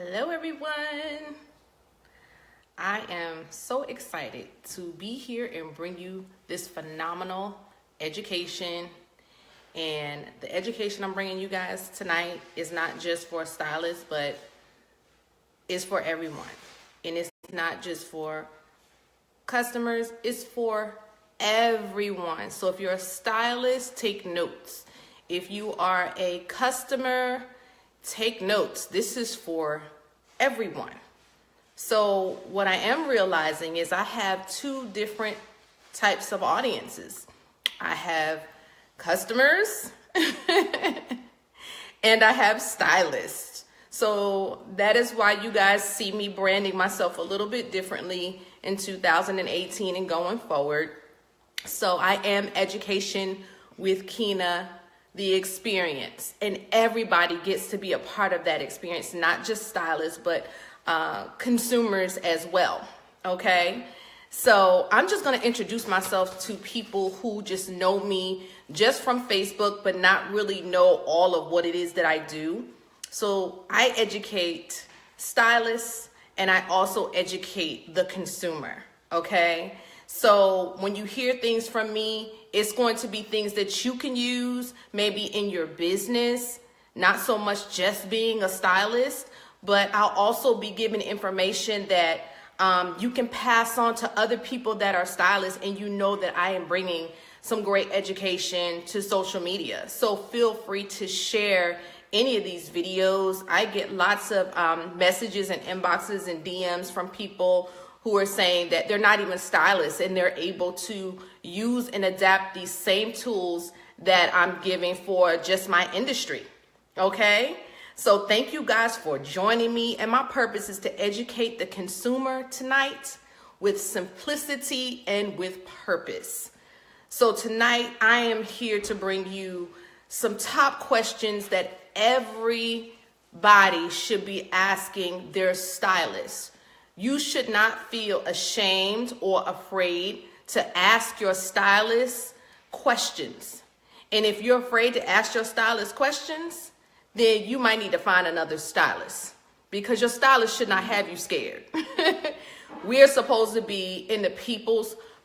Hello everyone. I am so excited to be here and bring you this phenomenal education. And the education I'm bringing you guys tonight is not just for stylists, but it's for everyone. And it's not just for customers, it's for everyone. So if you're a stylist, take notes. If you are a customer, take notes. This is for everyone. So what I am realizing is I have two different types of audiences. I have customers and I have stylists. So that is why you guys see me branding myself a little bit differently in 2018 and going forward. So I am Education with Kina, the experience, and everybody gets to be a part of that experience, not just stylists, but consumers as well. Okay, so I'm just going to introduce myself to people who just know me just from Facebook, but not really know all of what it is that I do. So I educate stylists and I also educate the consumer. Okay, so when you hear things from me, it's going to be things that you can use maybe in your business, not so much just being a stylist, but I'll also be giving information that you can pass on to other people that are stylists, and you know that I am bringing some great education to social media. So feel free to share any of these videos. I get lots of messages and inboxes and DMs from people who are saying that they're not even stylists and they're able to use and adapt these same tools that I'm giving for just my industry. Okay, so thank you guys for joining me, and my purpose is to educate the consumer tonight with simplicity and with purpose. So tonight I am here to bring you some top questions that everybody should be asking their stylist. You should not feel ashamed or afraid to ask your stylist questions. And if you're afraid to ask your stylist questions, then you might need to find another stylist, because your stylist should not have you scared. We're supposed to be in the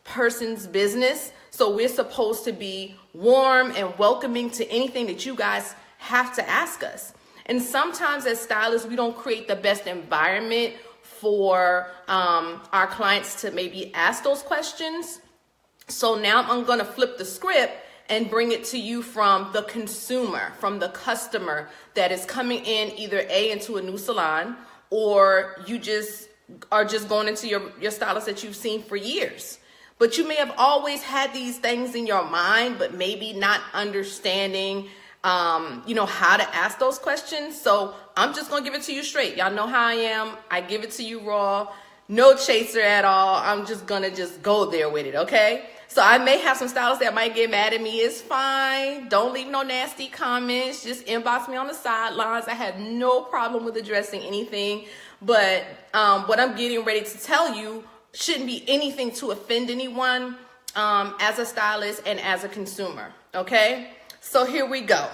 person's business. So we're supposed to be warm and welcoming to anything that you guys have to ask us. And sometimes as stylists, we don't create the best environment for our clients to maybe ask those questions. So now I'm going to flip the script and bring it to you from the consumer, from the customer that is coming in either into a new salon, or you just are just going into your stylist that you've seen for years. But you may have always had these things in your mind, but maybe not understanding how to ask those questions. So I'm just gonna give it to you straight. Y'all know how I am. I give it to you raw, no chaser at all. I'm just gonna go there with it, okay? So I may have some stylists that might get mad at me. It's fine. Don't leave no nasty comments. Just inbox me on the sidelines. I have no problem with addressing anything. But what I'm getting ready to tell you shouldn't be anything to offend anyone as a stylist and as a consumer, okay? So here we go.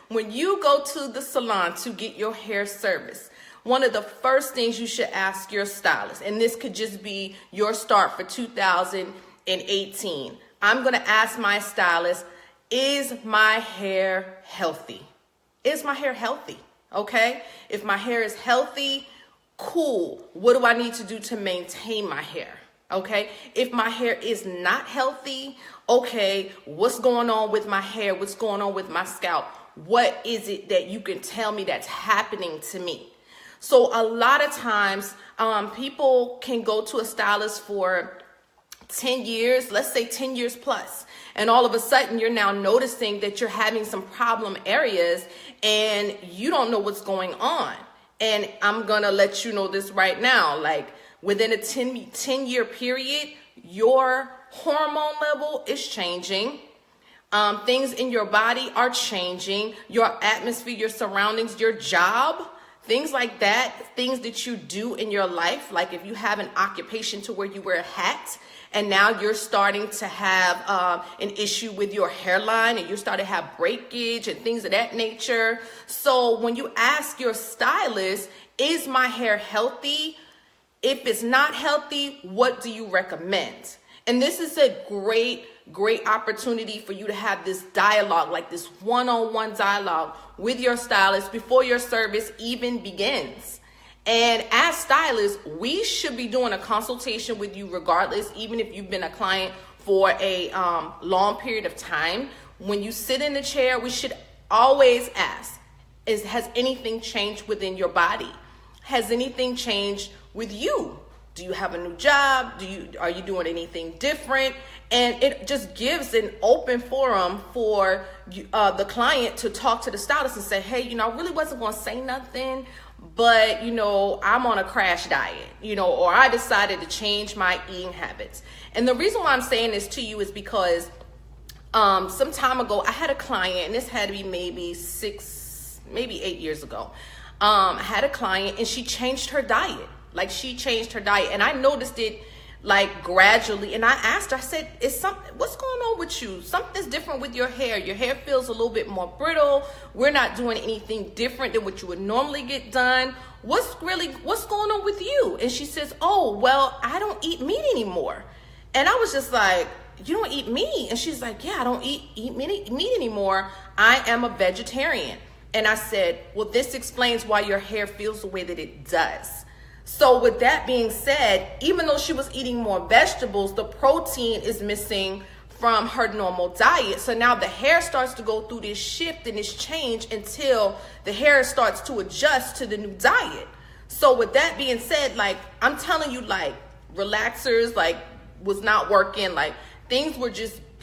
When you go to the salon to get your hair service, one of the first things you should ask your stylist, and this could just be your start for 2018, I'm gonna ask my stylist, is my hair healthy? Is my hair healthy, okay? If my hair is healthy, cool. What do I need to do to maintain my hair? Okay. If my hair is not healthy, okay, what's going on with my hair? What's going on with my scalp? What is it that you can tell me that's happening to me? So a lot of times, people can go to a stylist for 10 years, let's say 10 years plus. And all of a sudden you're now noticing that you're having some problem areas and you don't know what's going on. And I'm going to let you know this right now, like within a 10-year period, your hormone level is changing. Things in your body are changing. Your atmosphere, your surroundings, your job, things like that, things that you do in your life, like if you have an occupation to where you wear a hat and now you're starting to have an issue with your hairline and you start to have breakage and things of that nature. So when you ask your stylist, is my hair healthy? If it's not healthy, what do you recommend? And this is a great opportunity for you to have this dialogue, like this one-on-one dialogue with your stylist before your service even begins. And as stylists, we should be doing a consultation with you regardless, even if you've been a client for a long period of time. When you sit in the chair, we should always ask, has anything changed within your body? Has anything changed with you? Do you have a new job? Are you doing anything different? And it just gives an open forum for the client to talk to the stylist and say, hey, I really wasn't going to say nothing, but, I'm on a crash diet, or I decided to change my eating habits. And the reason why I'm saying this to you is because some time ago, I had a client, and this had to be maybe 8 years ago. I had a client and she changed her diet. And I noticed it gradually. And I asked her, I said, what's going on with you? Something's different with your hair. Your hair feels a little bit more brittle. We're not doing anything different than what you would normally get done. What's going on with you? And she says, oh, well, I don't eat meat anymore. And I was just like, you don't eat meat? And she's like, yeah, I don't eat meat anymore. I am a vegetarian. And I said, well, this explains why your hair feels the way that it does. So with that being said, even though she was eating more vegetables, the protein is missing from her normal diet. So now the hair starts to go through this shift and this change until the hair starts to adjust to the new diet. So with that being said, I'm telling you, relaxers, was not working. Things were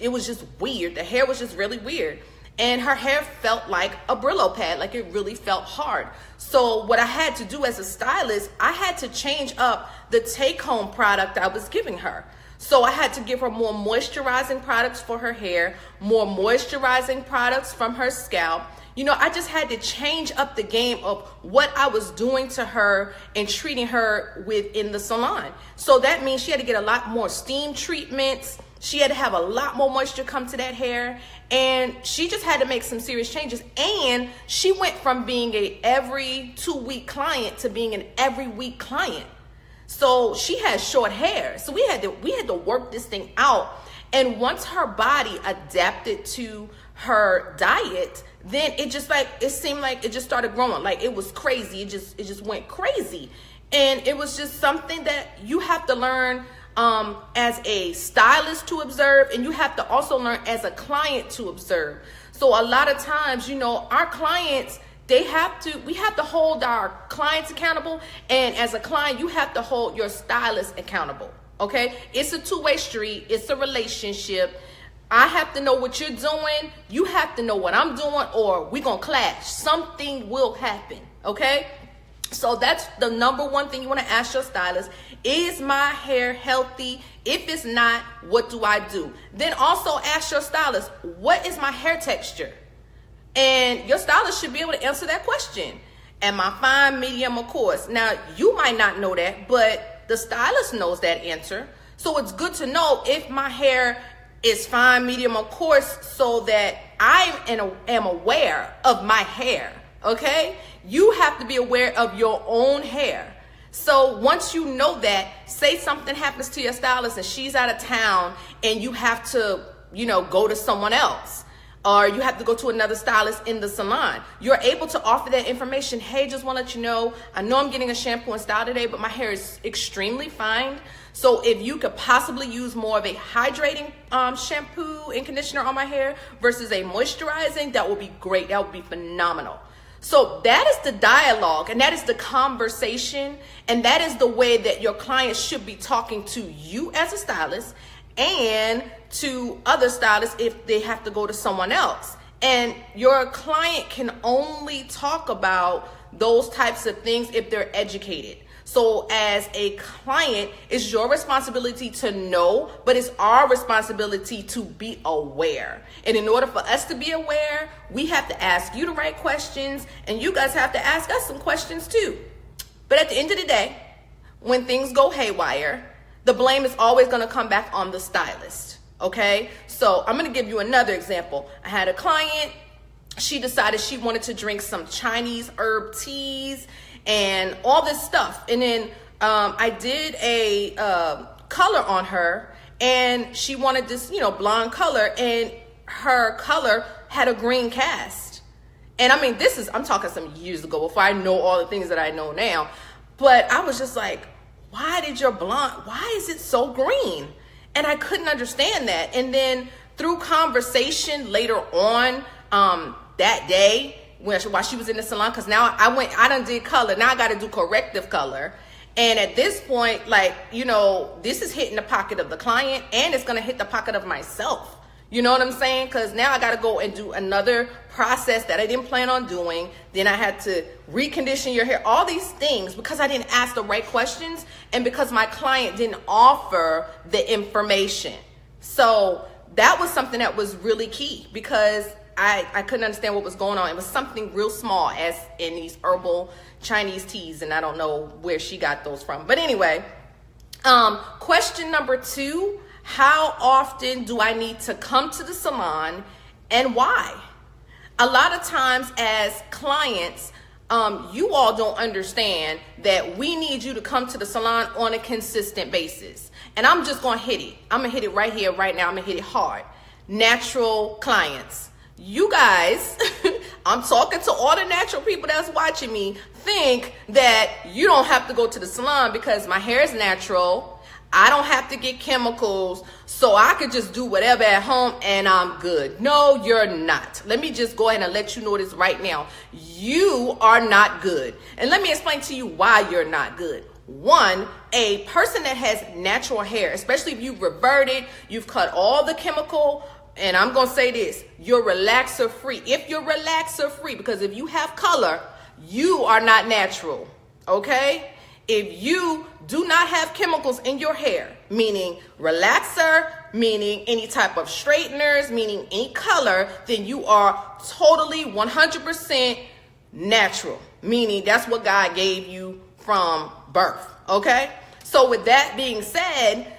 it was just weird. The hair was just really weird. And her hair felt like a Brillo pad, it really felt hard. So what I had to do as a stylist, I had to change up the take-home product I was giving her. So I had to give her more moisturizing products for her hair, more moisturizing products from her scalp. I just had to change up the game of what I was doing to her and treating her with in the salon. So that means she had to get a lot more steam treatments. She had to have a lot more moisture come to that hair, and she just had to make some serious changes. And she went from being a every 2-week client to being an every week client. So she has short hair. So we had to work this thing out. And once her body adapted to her diet, then it seemed like it just started growing. It was crazy. It just went crazy. And it was just something that you have to learn as a stylist to observe, and you have to also learn as a client to observe. So a lot of times, our clients, we have to hold our clients accountable, and as a client, you have to hold your stylist accountable. Okay? It's a two-way street. It's a relationship. I have to know what you're doing. You have to know what I'm doing, or we're going to clash. Something will happen. Okay? So that's the number one thing you want to ask your stylist. Is my hair healthy? If it's not, what do I do? Then also ask your stylist, what is my hair texture? And your stylist should be able to answer that question. Am I fine, medium, or coarse? Now, you might not know that, but the stylist knows that answer. So it's good to know if my hair is fine, medium, or coarse, so that I am aware of my hair. Okay? You have to be aware of your own hair. So once you know that, say something happens to your stylist and she's out of town and you have to, go to someone else, or you have to go to another stylist in the salon. You're able to offer that information. Hey, just want to let you know, I know I'm getting a shampoo and style today, but my hair is extremely fine. So if you could possibly use more of a hydrating shampoo and conditioner on my hair versus a moisturizing, that would be great. That would be phenomenal. So that is the dialogue, and that is the conversation, and that is the way that your client should be talking to you as a stylist and to other stylists if they have to go to someone else. And your client can only talk about those types of things if they're educated. So as a client, it's your responsibility to know, but it's our responsibility to be aware. And in order for us to be aware, we have to ask you the right questions, and you guys have to ask us some questions too. But at the end of the day, when things go haywire, the blame is always going to come back on the stylist. Okay? So I'm going to give you another example. I had a client. She decided she wanted to drink some Chinese herb teas and all this stuff. And then I did a color on her, and she wanted this, blonde color, and her color had a green cast. And I mean, I'm talking some years ago before I know all the things that I know now. But I was just like, why is it so green? And I couldn't understand that. And then through conversation later on that day, while she was in the salon, because now I done did color. Now I got to do corrective color. And at this point, this is hitting the pocket of the client, and it's going to hit the pocket of myself. You know what I'm saying? Because now I got to go and do another process that I didn't plan on doing. Then I had to recondition your hair, all these things, because I didn't ask the right questions and because my client didn't offer the information. So that was something that was really key, because I couldn't understand what was going on. It was something real small, as in these herbal Chinese teas, and I don't know where she got those from. But anyway, question number 2, how often do I need to come to the salon, and why? A lot of times as clients, you all don't understand that we need you to come to the salon on a consistent basis. And I'm just going to hit it. I'm going to hit it right here, right now. I'm going to hit it hard. Natural clients. You guys, I'm talking to all the natural people that's watching me, think that you don't have to go to the salon because my hair is natural. I don't have to get chemicals, so I could just do whatever at home and I'm good. No, you're not. Let me just go ahead and let you know this right now. You are not good. And let me explain to you why you're not good. One, a person that has natural hair, especially if you've reverted, you've cut all the chemical, and I'm going to say this, you're relaxer free. If you're relaxer free, because if you have color, you are not natural, okay? If you do not have chemicals in your hair, meaning relaxer, meaning any type of straighteners, meaning any color, then you are totally 100% natural, meaning that's what God gave you from birth, okay? So with that being said,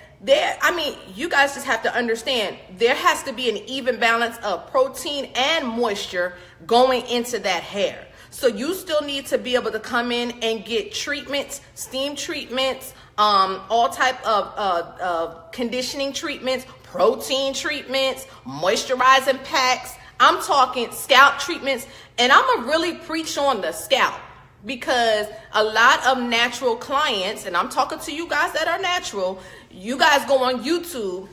you guys just have to understand there has to be an even balance of protein and moisture going into that hair. So you still need to be able to come in and get treatments, steam treatments, all type of conditioning treatments, protein treatments, moisturizing packs. I'm talking scalp treatments, and I'm going to really preach on the scalp, because a lot of natural clients, and I'm talking to you guys that are natural, you guys go on YouTube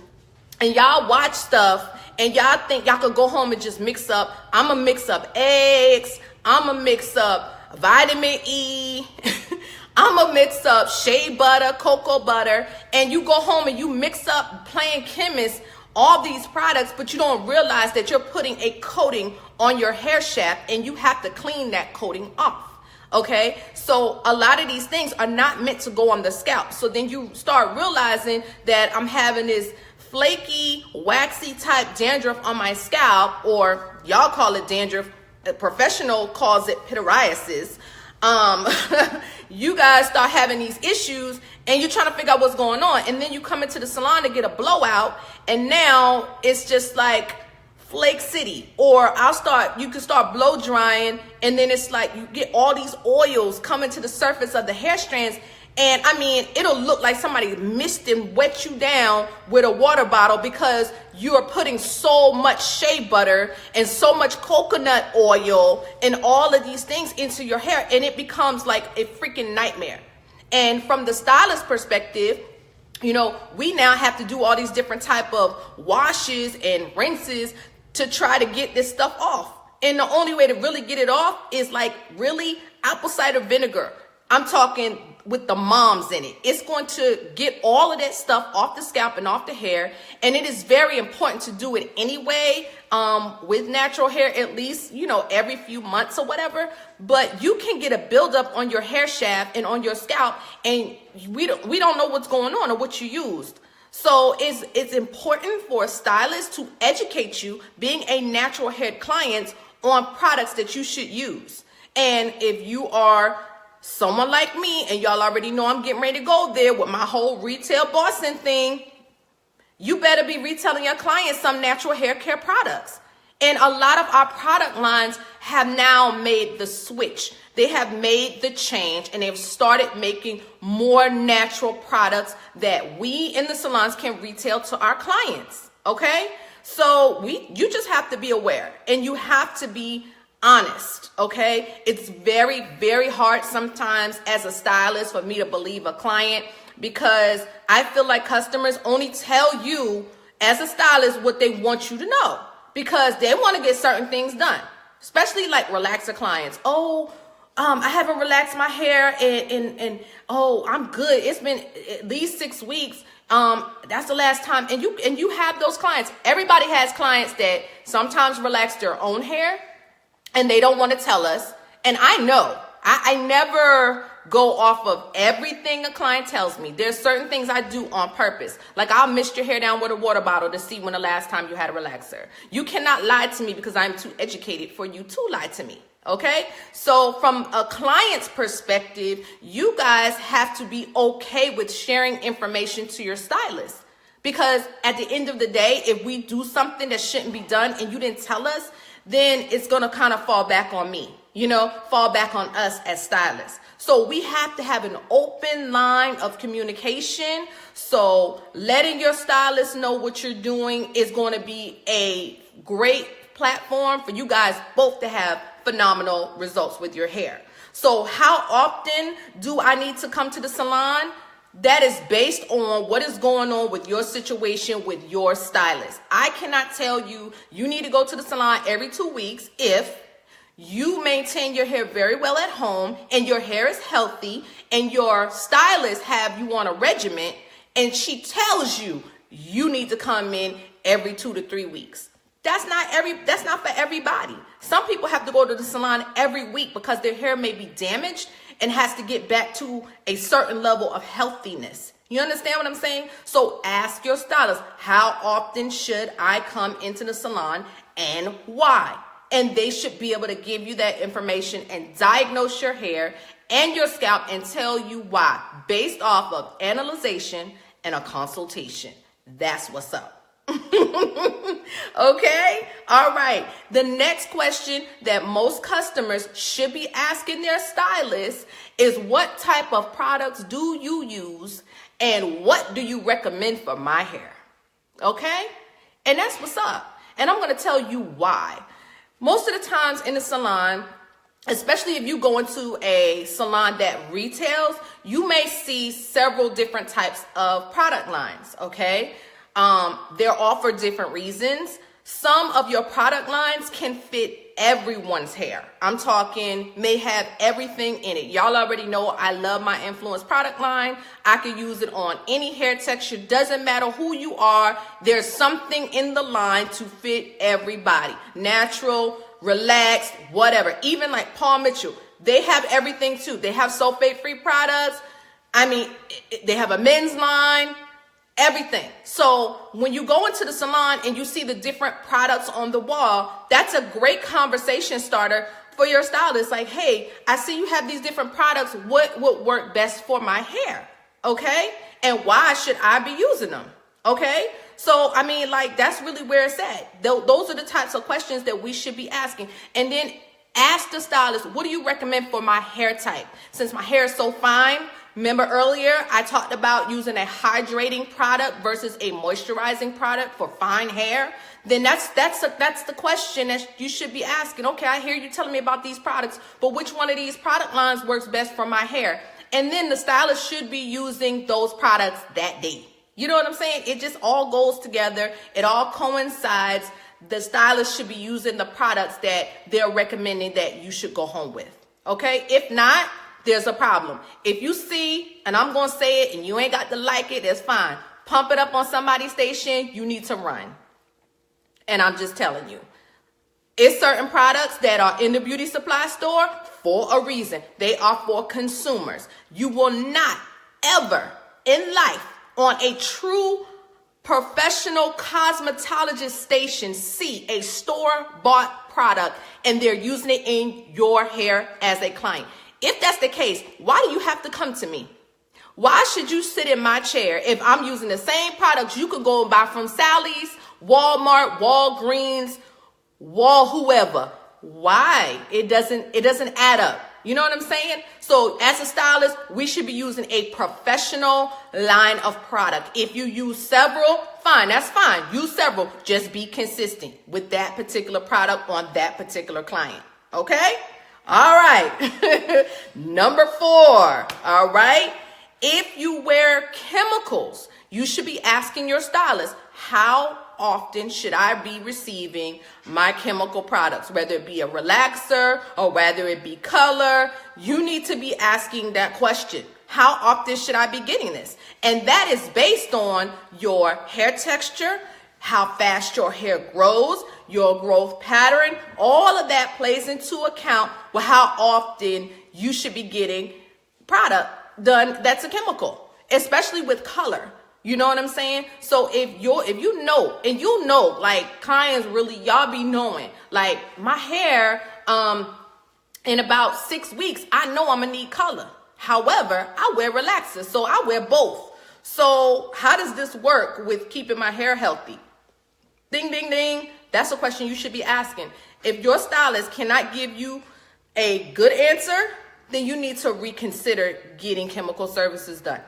and y'all watch stuff and y'all think y'all could go home and just mix up. I'm going to mix up eggs. I'm going to mix up vitamin E. I'm going to mix up shea butter, cocoa butter. And you go home and you mix up, playing chemist, all these products, but you don't realize that you're putting a coating on your hair shaft and you have to clean that coating off. Okay, so a lot of these things are not meant to go on the scalp. So then you start realizing that I'm having this flaky, waxy type dandruff on my scalp, or y'all call it dandruff. A professional calls it pityriasis. You guys start having these issues and you're trying to figure out what's going on. And then you come into the salon to get a blowout, and now it's just like Flake City. Or you can start blow drying, and then it's like you get all these oils coming to the surface of the hair strands. And I mean, it'll look like somebody missed and wet you down with a water bottle, because you are putting so much shea butter and so much coconut oil and all of these things into your hair, and it becomes like a freaking nightmare. And from the stylist perspective, we now have to do all these different type of washes and rinses to try to get this stuff off. And the only way to really get it off is like really apple cider vinegar. I'm talking with the moms in it. It's going to get all of that stuff off the scalp and off the hair. And it is very important to do it anyway, with natural hair, at least, you know, every few months or whatever. But you can get a buildup on your hair shaft and on your scalp, and we don't know what's going on or what you used. So it's important for a stylist to educate you, being a natural hair client, on products that you should use. And if you are someone like me, and y'all already know I'm getting ready to go there with my whole retail bossing thing, you better be retailing your clients some natural hair care products. And a lot of our product lines have now made the switch. They have made the change, and they've started making more natural products that we in the salons can retail to our clients. Okay? So you just have to be aware, and you have to be honest. Okay? It's very, very hard sometimes as a stylist for me to believe a client, because I feel like customers only tell you as a stylist what they want you to know, because they want to get certain things done, especially like relaxer clients. Oh, I haven't relaxed my hair and oh, I'm good. It's been at least 6 weeks. That's the last time. And you have those clients. Everybody has clients that sometimes relax their own hair and they don't want to tell us. And I know, I never go off of everything a client tells me. There's certain things I do on purpose. Like I'll mist your hair down with a water bottle to see when the last time you had a relaxer. You cannot lie to me because I'm too educated for you to lie to me. Okay? So from a client's perspective, you guys have to be okay with sharing information to your stylist. Because at the end of the day, if we do something that shouldn't be done and you didn't tell us, then it's going to kind of fall back on me, you know, fall back on us as stylists. So we have to have an open line of communication. So letting your stylist know what you're doing is going to be a great platform for you guys both to have phenomenal results with your hair. So how often do I need to come to the salon? That is based on what is going on with your situation with your stylist. I cannot tell you you need to go to the salon every 2 weeks if you maintain your hair very well at home and your hair is healthy and your stylist have you on a regimen and she tells you you need to come in every 2 to 3 weeks. That's not for everybody. Some people have to go to the salon every week because their hair may be damaged and has to get back to a certain level of healthiness. You understand what I'm saying? So ask your stylist, how often should I come into the salon and why? And they should be able to give you that information and diagnose your hair and your scalp and tell you why, based off of analyzation and a consultation. That's what's up. Okay? All right. The next question that most customers should be asking their stylist is, what type of products do you use and what do you recommend for my hair? Okay? And that's what's up. And I'm going to tell you why. Most of the times in the salon, especially if you go into a salon that retails, you may see several different types of product lines, okay? They're all for different reasons. Some of your product lines can fit everyone's hair. I'm talking may have everything in it. Y'all already know I love my Influence product line. I can use it on any hair texture. Doesn't matter who you are. There's something in the line to fit everybody. Natural, relaxed, whatever. Even like Paul Mitchell, they have everything too. They have sulfate-free products. I mean, they have a men's line. Everything. So when you go into the salon and you see the different products on the wall, that's a great conversation starter for your stylist. Like, hey, I see you have these different products. What would work best for my hair? Okay. And why should I be using them? Okay. So, I mean, like, that's really where it's at. Those are the types of questions that we should be asking. And then ask the stylist, what do you recommend for my hair type? Since my hair is so fine, remember earlier I talked about using a hydrating product versus a moisturizing product for fine hair. Then that's the question that you should be asking. Okay, I hear you telling me about these products, but which one of these product lines works best for my hair? And then the stylist should be using those products that day. You know what I'm saying? It just all goes together. It all coincides. The stylist should be using the products that they're recommending that you should go home with. Okay? If not, there's a problem. If you see, and I'm going to say it and you ain't got to like it, that's fine. Pump it up on somebody's station, you need to run. And I'm just telling you. It's certain products that are in the beauty supply store for a reason. They are for consumers. You will not ever in life on a true professional cosmetologist station see a store-bought product and they're using it in your hair as a client. If that's the case, why do you have to come to me? Why should you sit in my chair if I'm using the same products you could go and buy from Sally's, Walmart, Walgreens, whoever? Why? It doesn't add up. You know what I'm saying? So as a stylist, we should be using a professional line of product. If you use several, fine, that's fine. Use several. Just be consistent with that particular product on that particular client. Okay? All right. Number 4. All right. If you wear chemicals, you should be asking your stylist, how often should I be receiving my chemical products, whether it be a relaxer or whether it be color? You need to be asking that question. How often should I be getting this? And that is based on your hair texture, how fast your hair grows, your growth pattern. All of that plays into account with how often you should be getting product done that's a chemical, especially with color. You know what I'm saying? So if you know, like clients really, y'all be knowing, like my hair, in about 6 weeks, I know I'm gonna need color. However, I wear relaxers, so I wear both. So how does this work with keeping my hair healthy? Ding, ding, ding. That's a question you should be asking. If your stylist cannot give you a good answer, then you need to reconsider getting chemical services done.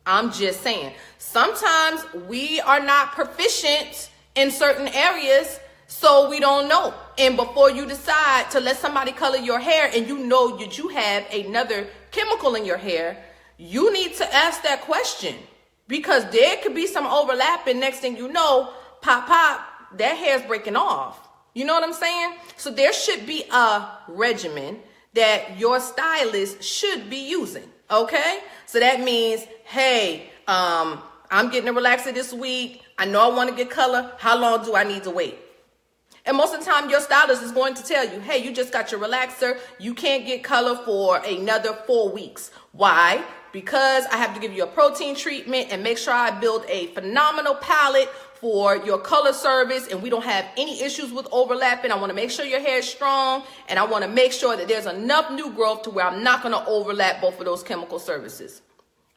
I'm just saying, sometimes we are not proficient in certain areas, so we don't know. And before you decide to let somebody color your hair and you know that you have another chemical in your hair, you need to ask that question, because there could be some overlap and next thing you know, pop, that hair's breaking off. You know what I'm saying? So there should be a regimen that your stylist should be using. Okay, so that means, hey, I'm getting a relaxer this week. I know I want to get color. How long do I need to wait? And most of the time, your stylist is going to tell you, hey, you just got your relaxer. You can't get color for another 4 weeks. Why? Because I have to give you a protein treatment and make sure I build a phenomenal palette for your color service, and we don't have any issues with overlapping. I want to make sure your hair is strong, and I want to make sure that there's enough new growth to where I'm not going to overlap both of those chemical services.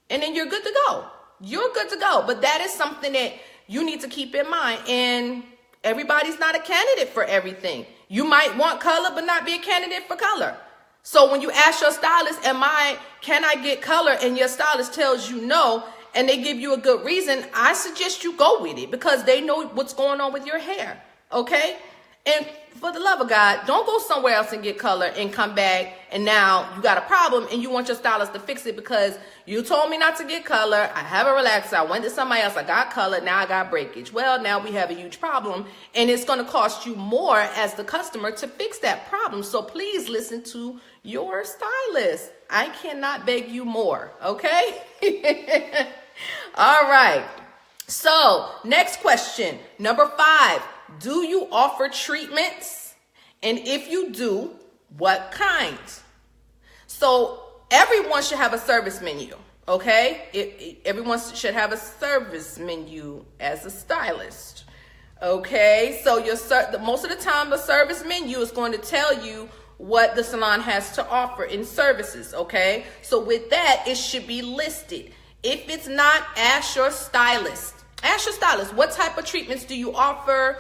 And then you're good to go. You're good to go. But that is something that you need to keep in mind. And everybody's not a candidate for everything. You might want color, but not be a candidate for color. So when you ask your stylist, can I get color? And your stylist tells you no, and they give you a good reason, I suggest you go with it, because they know what's going on with your hair, okay? And for the love of God, don't go somewhere else and get color and come back and now you got a problem and you want your stylist to fix it because you told me not to get color. I have a relaxer. I went to somebody else. I got color. Now I got breakage. Well, now we have a huge problem, and it's going to cost you more as the customer to fix that problem. So please listen to your stylist. I cannot beg you more, okay? All right. So next question, number 5. Do you offer treatments? And if you do, what kinds? So everyone should have a service menu, okay? Everyone should have a service menu as a stylist, okay? So most of the time, the service menu is going to tell you what the salon has to offer in services, okay? So with that, it should be listed. If it's not, ask your stylist. Ask your stylist, what type of treatments do you offer?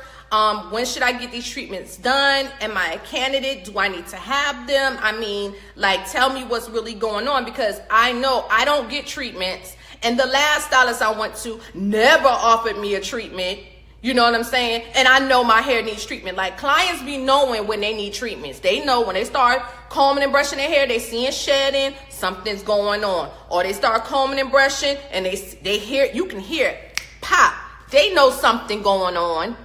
When should I get these treatments done? Am I a candidate? Do I need to have them? I mean, like, tell me what's really going on, because I know I don't get treatments. And the last stylist I went to never offered me a treatment. You know what I'm saying? And I know my hair needs treatment. Like, clients be knowing when they need treatments. They know when they start combing and brushing their hair, they seeing shedding, something's going on. Or they start combing and brushing and they hear, you can hear it pop. They know something going on.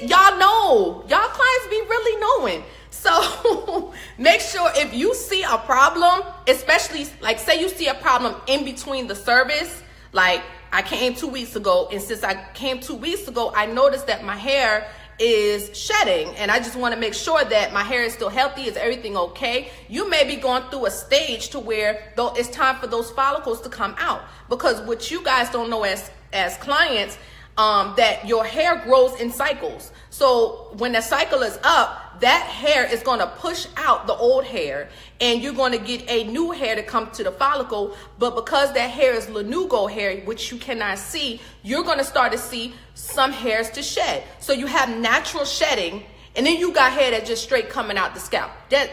Y'all know. Y'all clients be really knowing. So make sure if you see a problem, especially like say you see a problem in between the service, like I came 2 weeks ago, and since I came 2 weeks ago, I noticed that my hair is shedding, and I just want to make sure that my hair is still healthy. Is everything okay? You may be going through a stage to where though it's time for those follicles to come out, because what you guys don't know as clients, that your hair grows in cycles. So when the cycle is up, that hair is going to push out the old hair, and you're going to get a new hair to come to the follicle. But because that hair is lanugo hair, which you cannot see, you're going to start to see some hairs to shed. So you have natural shedding, and then you got hair that's just straight coming out the scalp. That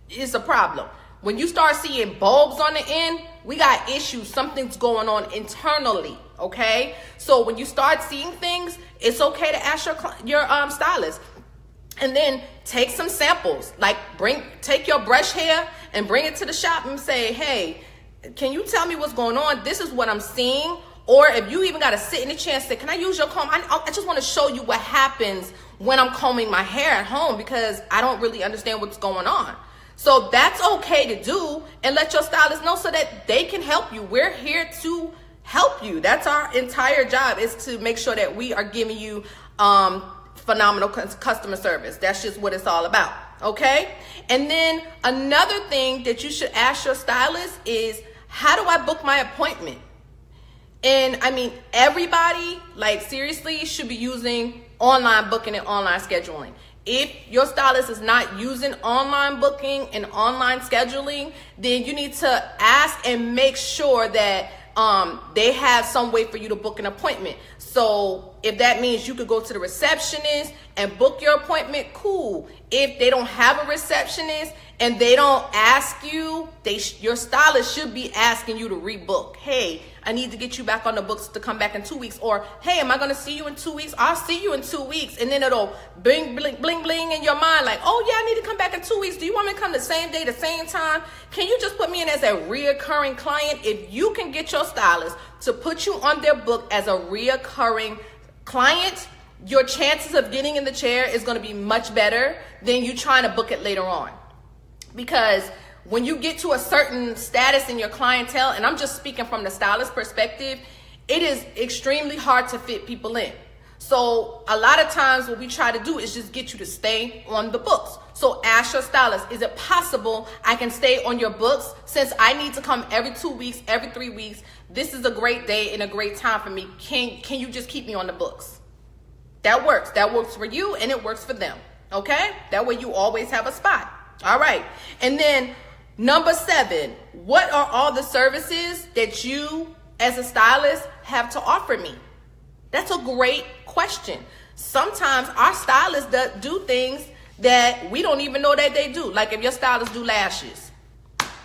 is a problem. When you start seeing bulbs on the end, we got issues. Something's going on internally, okay? So when you start seeing things, it's okay to ask your stylist. And then take some samples. Like take your brush hair and bring it to the shop and say, hey, can you tell me what's going on? This is what I'm seeing. Or if you even got to sit in the chair and say, can I use your comb? I just want to show you what happens when I'm combing my hair at home, because I don't really understand what's going on. So that's okay to do, and let your stylist know so that they can help you. We're here to help you. That's our entire job, is to make sure that we are giving you phenomenal customer service. That's just what it's all about, okay? And then another thing that you should ask your stylist is, how do I book my appointment? And I mean, everybody, like seriously, should be using online booking and online scheduling. If your stylist is not using online booking and online scheduling, then you need to ask and make sure that they have some way for you to book an appointment. So if that means you could go to the receptionist and book your appointment, cool. If they don't have a receptionist and they don't ask you, your stylist should be asking you to rebook. Hey, I need to get you back on the books to come back in 2 weeks. Or, hey, am I going to see you in 2 weeks? I'll see you in 2 weeks. And then it'll bling, bling, bling, bling in your mind. Like, oh, yeah, I need to come back in 2 weeks. Do you want me to come the same day, the same time? Can you just put me in as a reoccurring client? If you can get your stylist to put you on their book as a reoccurring client, your chances of getting in the chair is going to be much better than you trying to book it later on. Because when you get to a certain status in your clientele, and I'm just speaking from the stylist perspective, it is extremely hard to fit people in. So a lot of times what we try to do is just get you to stay on the books. So ask your stylist, is it possible I can stay on your books since I need to come every 2 weeks, every 3 weeks? This is a great day and a great time for me. Can you just keep me on the books? That works. That works for you and it works for them. Okay? That way you always have a spot. All right. And then number 7, what are all the services that you as a stylist have to offer me? That's a great question. Sometimes our stylists do things that we don't even know that they do. Like if your stylist do lashes.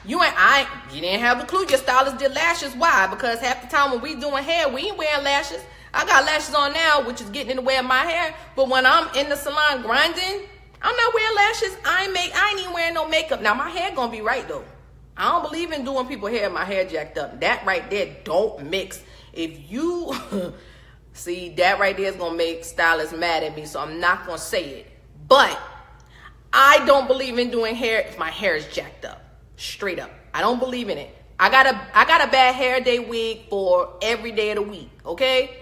You didn't have a clue your stylist did lashes. Why? Because half the time when we doing hair, we ain't wearing lashes. I got lashes on now, which is getting in the way of my hair. But when I'm in the salon grinding, I'm not wearing lashes. I ain't even wearing no makeup. Now my hair gonna be right though. I don't believe in doing people hair, my hair jacked up. That right there don't mix. If you see, that right there is gonna make stylists mad at me, so I'm not gonna say it. But I don't believe in doing hair if my hair is jacked up. Straight up. I don't believe in it. I got a bad hair day wig for every day of the week, okay?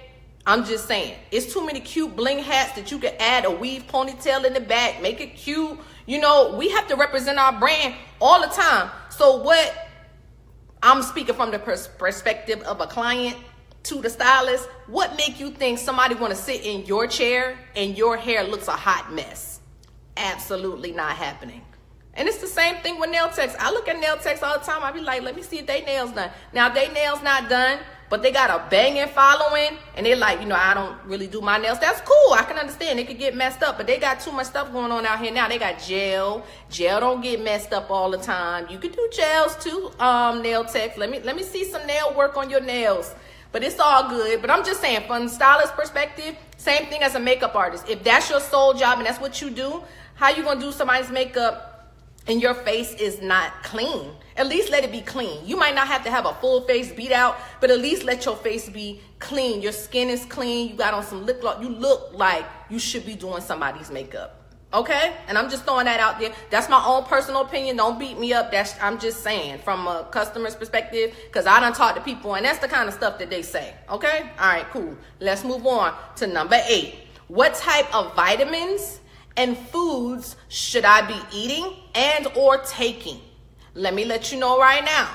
I'm just saying, it's too many cute bling hats that you can add a weave ponytail in the back, make it cute. You know, we have to represent our brand all the time. So what I'm speaking from the perspective of a client to the stylist, what make you think somebody want to sit in your chair and your hair looks a hot mess? Absolutely not happening. And it's the same thing with nail techs. I look at nail techs all the time. I be like, let me see if they nails done. Now, if they nails not done, but they got a banging following, and they're like, I don't really do my nails. That's cool. I can understand. They could get messed up, but they got too much stuff going on out here now. They got gel. Gel don't get messed up all the time. You could do gels too, nail techs. Let me see some nail work on your nails. But it's all good. But I'm just saying, from the stylist perspective, same thing as a makeup artist. If that's your sole job and that's what you do, how you gonna do somebody's makeup and your face is not clean? At least let it be clean. You might not have to have a full face beat out, but at least let your face be clean. Your skin is clean. You got on some lip gloss. You look like you should be doing somebody's makeup. Okay, and I'm just throwing that out there. That's my own personal opinion. Don't beat me up. I'm just saying from a customer's perspective, because I done talk to people and that's the kind of stuff that they say. Okay, all right, cool. Let's move on to number 8. What type of vitamins and foods should I be eating and or taking? Let me let you know right now.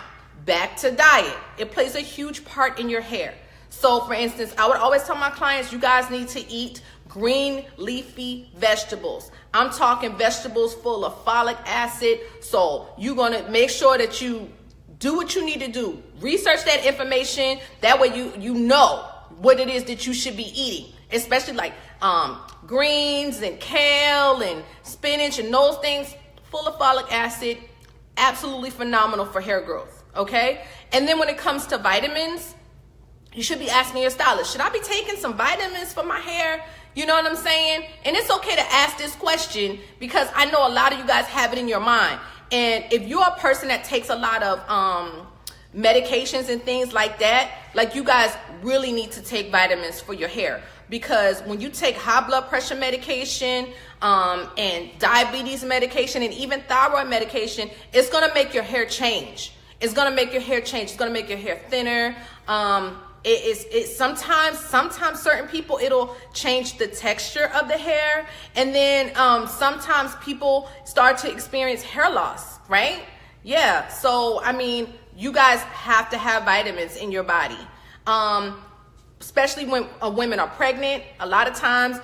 Back to diet. It plays a huge part in your hair. So for instance, I would always tell my clients, you guys need to eat green leafy vegetables. I'm talking vegetables full of folic acid. So you're going to make sure that you do what you need to do. Research that information. That way you know what it is that you should be eating, especially like greens and kale and spinach and those things full of folic acid. Absolutely phenomenal for hair growth. Okay. And then when it comes to vitamins, you should be asking your stylist, should I be taking some vitamins for my hair? You know what I'm saying? And it's okay to ask this question because I know a lot of you guys have it in your mind. And if you're a person that takes a lot of medications and things like that, like you guys really need to take vitamins for your hair. Because when you take high blood pressure medication and diabetes medication and even thyroid medication, it's going to make your hair change. It's going to make your hair change. It's going to make your hair thinner. Sometimes certain people, it'll change the texture of the hair. And then sometimes people start to experience hair loss, right? Yeah. So, I mean, you guys have to have vitamins in your body. Especially when women are pregnant. A lot of times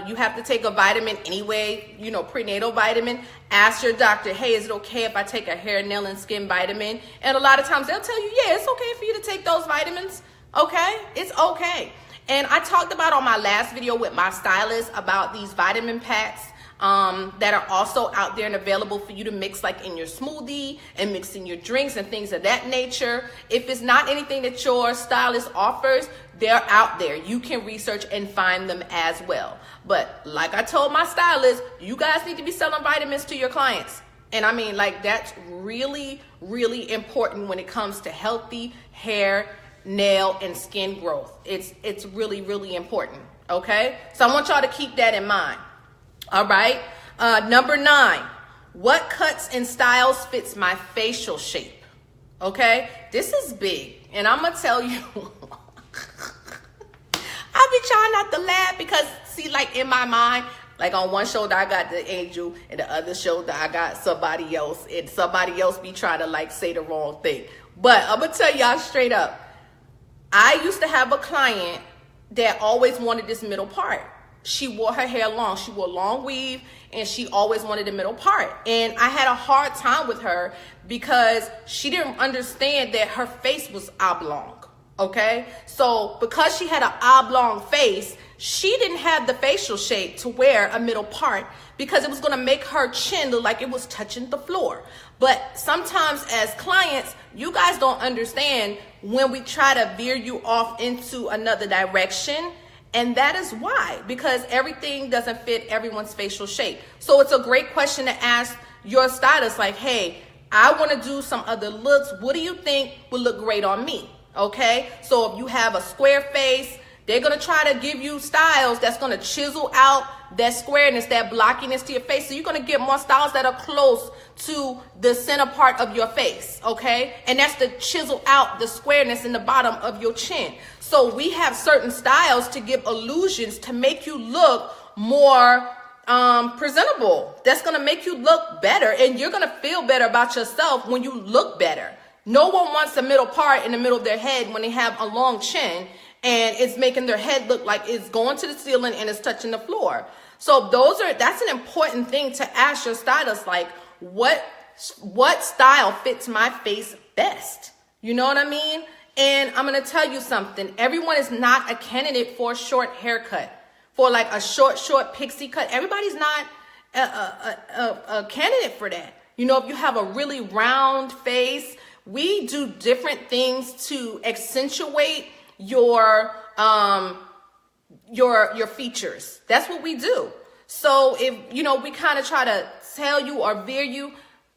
you have to take a vitamin anyway, you know, prenatal vitamin. Ask your doctor, hey, is it okay if I take a hair, nail, and skin vitamin? And a lot of times they'll tell you, yeah, it's okay for you to take those vitamins. Okay, it's okay. And I talked about on my last video with my stylist about these vitamin packs that are also out there and available for you to mix like in your smoothie and mix in your drinks and things of that nature. If it's not anything that your stylist offers, they're out there. You can research and find them as well. But like I told my stylist, you guys need to be selling vitamins to your clients. And I mean, like, that's really, really important when it comes to healthy hair, nail, and skin growth. It's really, really important. Okay, so I want y'all to keep that in mind. All right. Number 9, what cuts and styles fits my facial shape? Okay, this is big, and I'm gonna tell you. I be trying not to laugh because, see, like in my mind, like on one shoulder I got the angel and the other shoulder I got somebody else, and somebody else be trying to like say the wrong thing. But I'm gonna tell y'all straight up, I used to have a client that always wanted this middle part. She wore her hair long. She wore long weave and she always wanted the middle part. And I had a hard time with her because she didn't understand that her face was oblong. Okay, so because she had an oblong face, she didn't have the facial shape to wear a middle part because it was going to make her chin look like it was touching the floor. But sometimes as clients, you guys don't understand when we try to veer you off into another direction. And that is why, because everything doesn't fit everyone's facial shape. So it's a great question to ask your stylist, like, hey, I want to do some other looks. What do you think would look great on me? Okay, so if you have a square face, they're going to try to give you styles that's going to chisel out that squareness, that blockiness to your face. So you're going to get more styles that are close to the center part of your face. Okay, and that's to chisel out the squareness in the bottom of your chin. So we have certain styles to give illusions to make you look more presentable. That's going to make you look better, and you're going to feel better about yourself when you look better. No one wants a middle part in the middle of their head when they have a long chin and it's making their head look like it's going to the ceiling and it's touching the floor. So that's an important thing to ask your stylist, like, what style fits my face best? You know what I mean? And I'm going to tell you something. Everyone is not a candidate for a short haircut, for like a short pixie cut. Everybody's not a candidate for that. You know, if you have a really round face, we do different things to accentuate your features. That's what we do. So if, you know, we kind of try to tell you or veer you,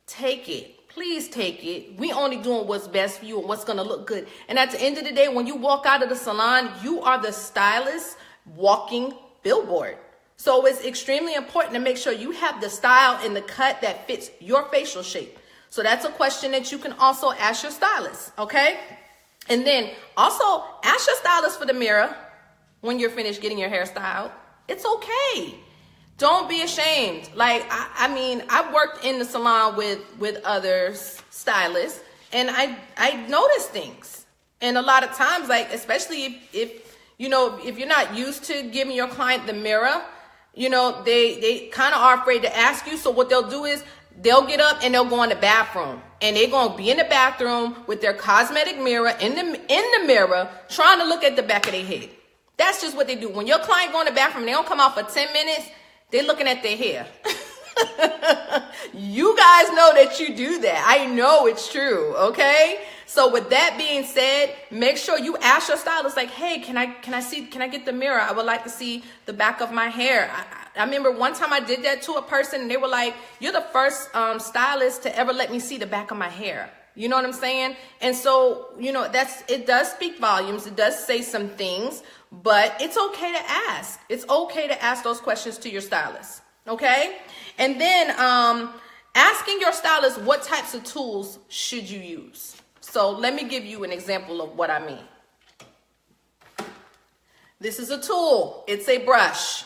take it. Please take it. We only doing what's best for you and what's going to look good. And at the end of the day, when you walk out of the salon, you are the stylist walking billboard. So it's extremely important to make sure you have the style and the cut that fits your facial shape. So that's a question that you can also ask your stylist, okay? And then also ask your stylist for the mirror when you're finished getting your hair styled. It's okay. Don't be ashamed. Like, I mean, I've worked in the salon with other stylists, and I notice things. And a lot of times, like, especially if you know, if you're not used to giving your client the mirror, you know, they kind of are afraid to ask you. So what they'll do is they'll get up and they'll go in the bathroom, and they're going to be in the bathroom with their cosmetic mirror in the mirror, trying to look at the back of their head. That's just what they do. When your client go in the bathroom, they don't come out for 10 minutes, they're looking at their hair. You guys know that you do that. I know it's true, okay? So with that being said, make sure you ask your stylist, like, hey, can I get the mirror? I would like to see the back of my hair. I remember one time I did that to a person, and they were like, you're the first stylist to ever let me see the back of my hair. You know what I'm saying? And so, you know, it does speak volumes. It does say some things, but it's okay to ask. It's okay to ask those questions to your stylist, okay? And then asking your stylist what types of tools should you use. So let me give you an example of what I mean. This is a tool. It's a brush.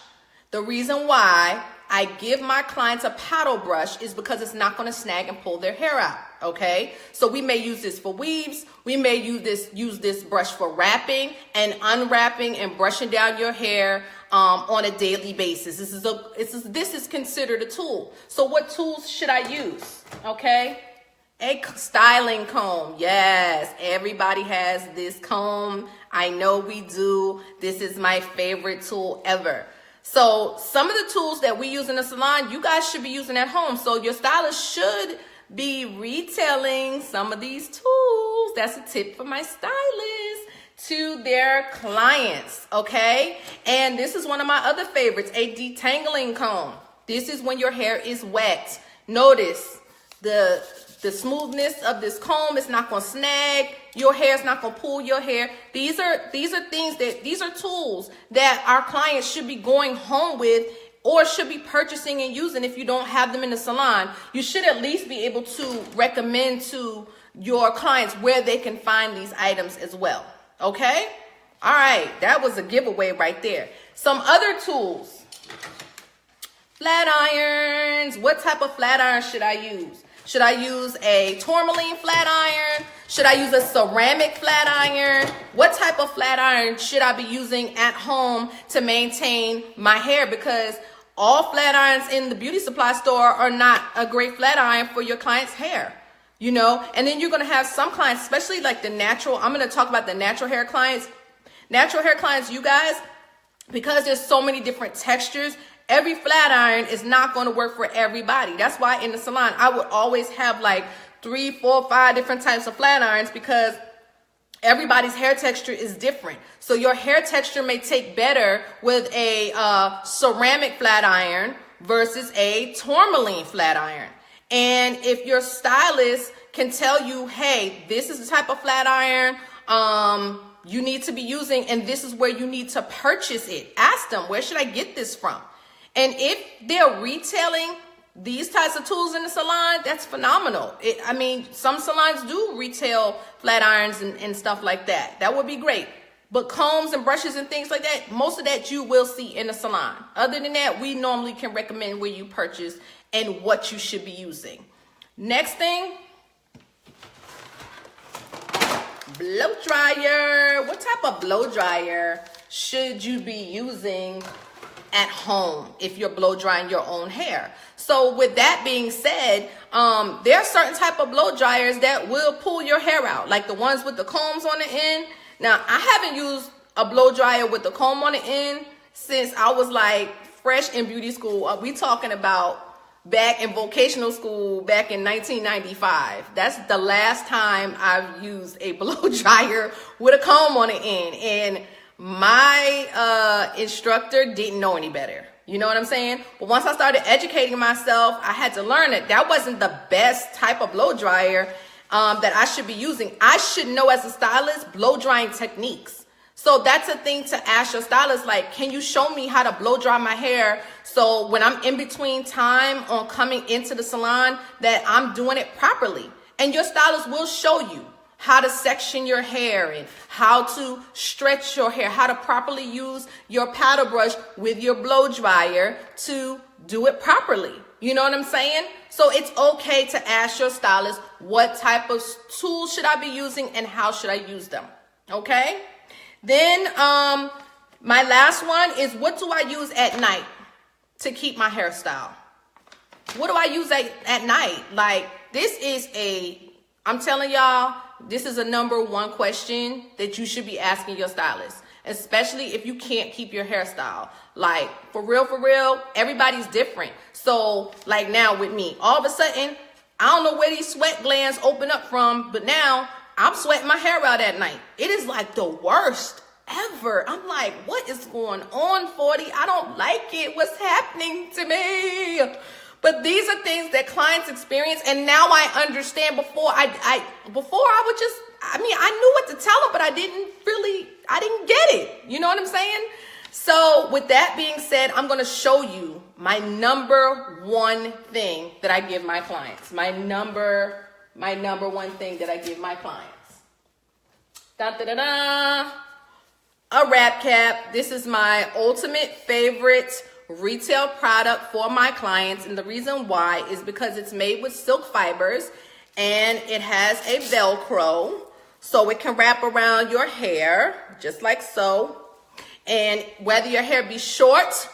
The reason why I give my clients a paddle brush is because it's not going to snag and pull their hair out, okay? So we may use this for weaves. We may use this brush for wrapping and unwrapping and brushing down your hair on a daily basis. This is considered a tool. So what tools should I use, okay? A styling comb. Yes, everybody has this comb. I know we do. This is my favorite tool ever. So some of the tools that we use in the salon, you guys should be using at home. So your stylist should be retailing some of these tools. That's a tip for my stylist to their clients, okay? And this is one of my other favorites, a detangling comb. This is when your hair is wet. Notice the smoothness of this comb. It's not going to snag your hair. It's not going to pull your hair. These are tools that our clients should be going home with or should be purchasing and using. If you don't have them in the salon, you should at least be able to recommend to your clients where they can find these items as well. Okay? All right. That was a giveaway right there. Some other tools. Flat irons. What type of flat iron should I use? Should I use a tourmaline flat iron? Should I use a ceramic flat iron? What type of flat iron should I be using at home to maintain my hair? Because all flat irons in the beauty supply store are not a great flat iron for your client's hair, you know? And then you're going to have some clients, especially like the natural. I'm going to talk about the natural hair clients. Natural hair clients, you guys, because there's so many different textures, every flat iron is not going to work for everybody. That's why in the salon, I would always have like 3, 4, 5 different types of flat irons because everybody's hair texture is different. So your hair texture may take better with a ceramic flat iron versus a tourmaline flat iron. And if your stylist can tell you, hey, this is the type of flat iron you need to be using, and this is where you need to purchase it, ask them, where should I get this from? And if they're retailing these types of tools in the salon, that's phenomenal. I mean, some salons do retail flat irons and stuff like that. That would be great. But combs and brushes and things like that, most of that you will see in the salon. Other than that, we normally can recommend where you purchase and what you should be using. Next thing, blow dryer. What type of blow dryer should you be using at home if you're blow drying your own hair? So with that being said, there are certain type of blow dryers that will pull your hair out, like the ones with the combs on the end. Now, I haven't used a blow dryer with the comb on the end since I was like fresh in beauty school. We talking about back in vocational school back in 1995. That's the last time I've used a blow dryer with a comb on the end. And my instructor didn't know any better. You know what I'm saying? But once I started educating myself, I had to learn that wasn't the best type of blow dryer that I should be using. I should know as a stylist blow drying techniques. So that's a thing to ask your stylist, like, can you show me how to blow dry my hair so when I'm in between time on coming into the salon that I'm doing it properly? And your stylist will show you how to section your hair and how to stretch your hair, how to properly use your paddle brush with your blow dryer to do it properly. You know what I'm saying? So it's okay to ask your stylist, what type of tools should I be using and how should I use them? Okay? Then my last one is, what do I use at night to keep my hairstyle? What do I use at night? Like, I'm telling y'all, this is a number one question that you should be asking your stylist, especially if you can't keep your hairstyle. Like, for real, everybody's different. So like now with me, all of a sudden, I don't know where these sweat glands open up from, but now I'm sweating my hair out at night. It is like the worst ever. I'm like, what is going on, 40? I don't like it. What's happening to me? But these are things that clients experience, and now I understand. Before I knew what to tell them, but I didn't get it. You know what I'm saying? So with that being said, I'm going to show you my number one thing that I give my clients. My number one thing that I give my clients. A wrap cap. This is my ultimate favorite retail product for my clients, and the reason why is because it's made with silk fibers and it has a Velcro, so it can wrap around your hair just like so. And whether your hair be short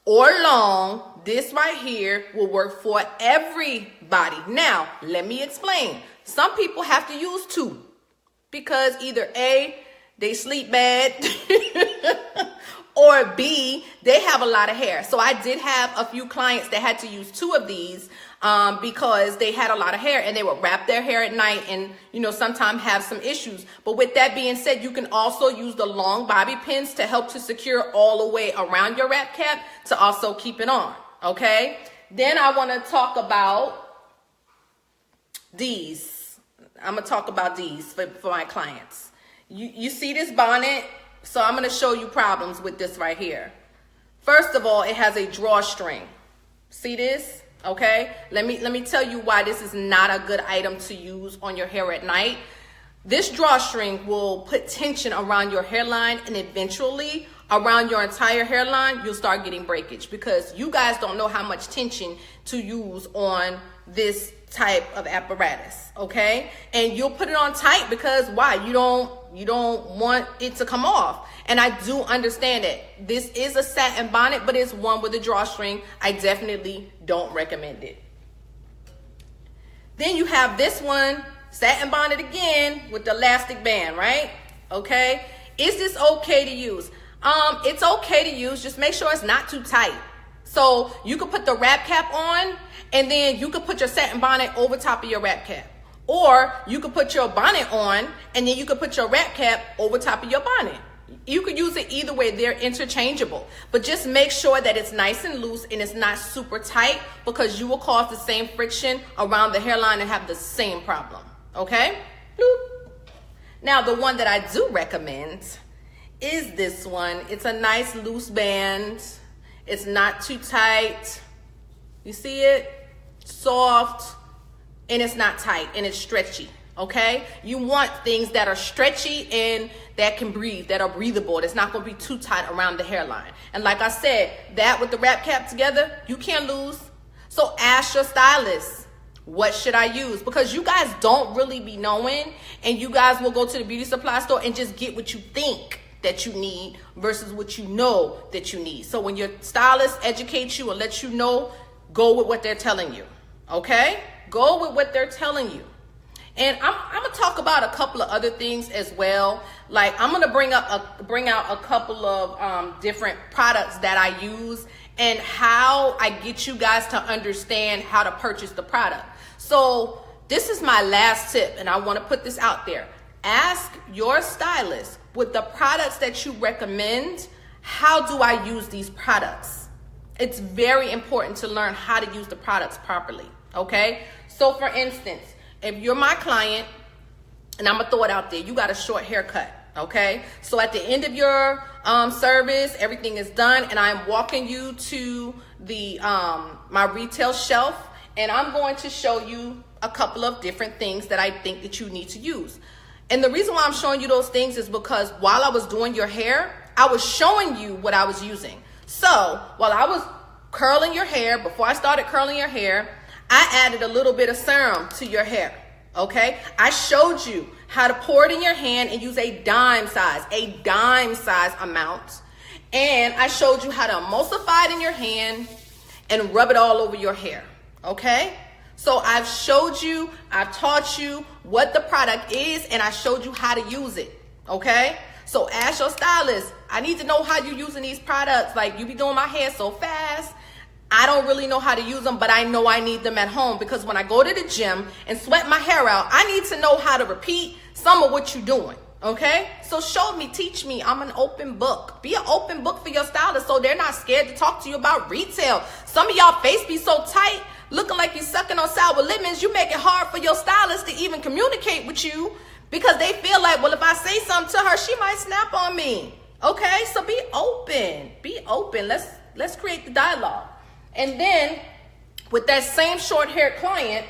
or long, this right here will work for everybody. Now, let me explain. Some people have to use two because either A, they sleep bad, or B, they have a lot of hair. So I did have a few clients that had to use two of these because they had a lot of hair and they would wrap their hair at night and, sometimes have some issues. But with that being said, you can also use the long bobby pins to help to secure all the way around your wrap cap to also keep it on, okay? Then I want to talk about these. I'm going to talk about these for my clients. You see this bonnet? So I'm going to show you problems with this right here. First of all, it has a drawstring. See this? Okay. Let me tell you why this is not a good item to use on your hair at night. This drawstring will put tension around your hairline, and eventually around your entire hairline, you'll start getting breakage because you guys don't know how much tension to use on this type of apparatus, okay? And you'll put it on tight because why? You don't want it to come off. And I do understand it. This is a satin bonnet, but it's one with a drawstring. I definitely don't recommend it. Then you have this one, satin bonnet again with the elastic band, right? Okay. Is this okay to use? It's okay to use. Just make sure it's not too tight. So you could put the wrap cap on, and then you could put your satin bonnet over top of your wrap cap. Or you could put your bonnet on, and then you could put your wrap cap over top of your bonnet. You could use it either way. They're interchangeable. But just make sure that it's nice and loose and it's not super tight, because you will cause the same friction around the hairline and have the same problem. Okay? Bloop. Now, the one that I do recommend is this one. It's a nice loose band. It's not too tight. You see it? Soft, and it's not tight, and it's stretchy, okay? You want things that are stretchy and that can breathe, that are breathable. It's not going to be too tight around the hairline. And like I said, that with the wrap cap together, you can't lose. So ask your stylist, what should I use? Because you guys don't really be knowing, and you guys will go to the beauty supply store and just get what you think that you need versus what you know that you need. So when your stylist educates you or lets you know, go with what they're telling you, okay? Go with what they're telling you. And I'm gonna talk about a couple of other things as well. Like, I'm gonna bring out a couple of different products that I use and how I get you guys to understand how to purchase the product. So this is my last tip, and I want to put this out there. Ask your stylist, with the products that you recommend, how do I use these products? It's very important to learn how to use the products properly, okay? So for instance, if you're my client, and I'm gonna throw it out there, you got a short haircut, Okay, so at the end of your service, everything is done, and I'm walking you to the my retail shelf, and I'm going to show you a couple of different things that I think that you need to use. And the reason why I'm showing you those things is because while I was doing your hair, I was showing you what I was using. So while I was curling your hair, before I started curling your hair, I added a little bit of serum to your hair. Okay, I showed you how to pour it in your hand and use a dime size amount. And I showed you how to emulsify it in your hand and rub it all over your hair. Okay, so I've showed you, I've taught you what the product is, and I showed you how to use it. Okay, so ask your stylist, I need to know how you're using these products. Like, you be doing my hair so fast, I don't really know how to use them, but I know I need them at home, because when I go to the gym and sweat my hair out, I need to know how to repeat some of what you're doing. Okay, so show me, teach me. I'm an open book. Be an open book for your stylist, so they're not scared to talk to you about retail. Some of y'all face be so tight, looking like you're sucking on sour lemons. You make it hard for your stylist to even communicate with you, because they feel like, well, if I say something to her, she might snap on me. Okay, so be open. Be open. Let's create the dialogue. And then with that same short-haired client,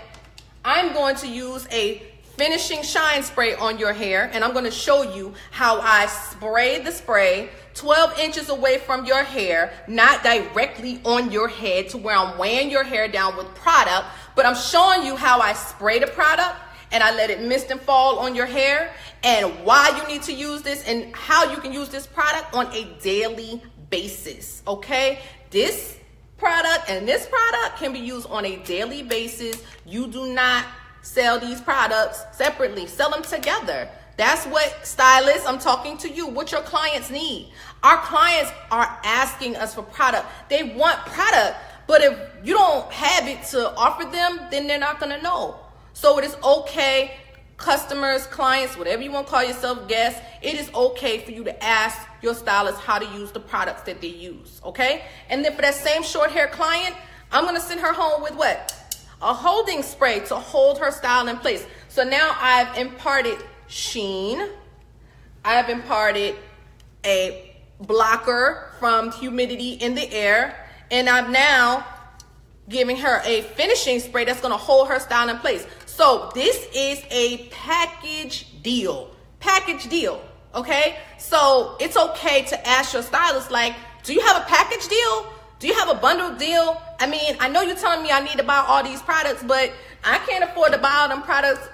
I'm going to use a finishing shine spray on your hair, and I'm going to show you how I spray the spray 12 inches away from your hair, not directly on your head to where I'm weighing your hair down with product, but I'm showing you how I spray the product and I let it mist and fall on your hair, and why you need to use this and how you can use this product on a daily basis. Okay, this product and this product can be used on a daily basis. You do not sell these products separately, sell them together. That's what, stylists, I'm talking to you, what your clients need. Our clients are asking us for product. They want product, but if you don't have it to offer them, then they're not gonna know. So it is okay, customers, clients, whatever you want to call yourself, guests, it is okay for you to ask your stylist how to use the products that they use, okay? And then for that same short hair client, I'm gonna send her home with what? A holding spray to hold her style in place. So now I've imparted sheen, I've imparted a blocker from humidity in the air, and I'm now giving her a finishing spray that's gonna hold her style in place. So this is a package deal, okay? So it's okay to ask your stylist, like, do you have a package deal? Do you have a bundle deal? I mean, I know you're telling me I need to buy all these products, but I can't afford to buy all them products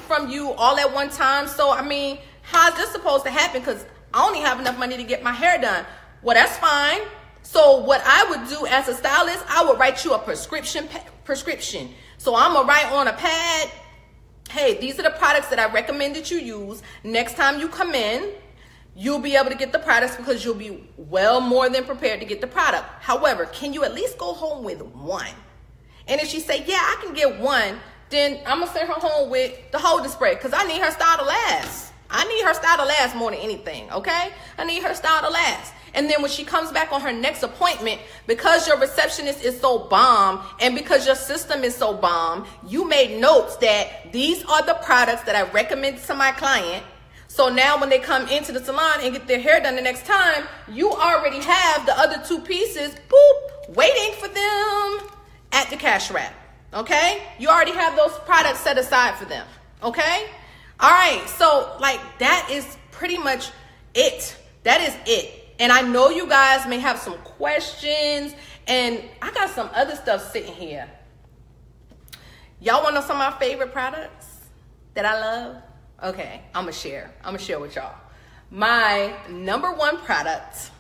from you all at one time. So, I mean, how is this supposed to happen? Because I only have enough money to get my hair done. Well, that's fine. So what I would do as a stylist, I would write you a prescription. So I'm gonna write on a pad, hey, these are the products that I recommend that you use. Next time you come in, you'll be able to get the products because you'll be well more than prepared to get the product. However, can you at least go home with one? And if she say, yeah, I can get one, then I'm gonna send her home with the holding spray, because I need her style to last. I need her style to last more than anything, okay? I need her style to last. And then when she comes back on her next appointment, because your receptionist is so bomb and because your system is so bomb, you made notes that these are the products that I recommend to my client. So now when they come into the salon and get their hair done the next time, you already have the other two pieces, boop, waiting for them at the cash wrap, okay? You already have those products set aside for them, okay? All right, so like that is pretty much it. That is it. And I know you guys may have some questions, and I got some other stuff sitting here. Y'all want to know some of my favorite products that I love? Okay, I'm gonna share with y'all. My number one product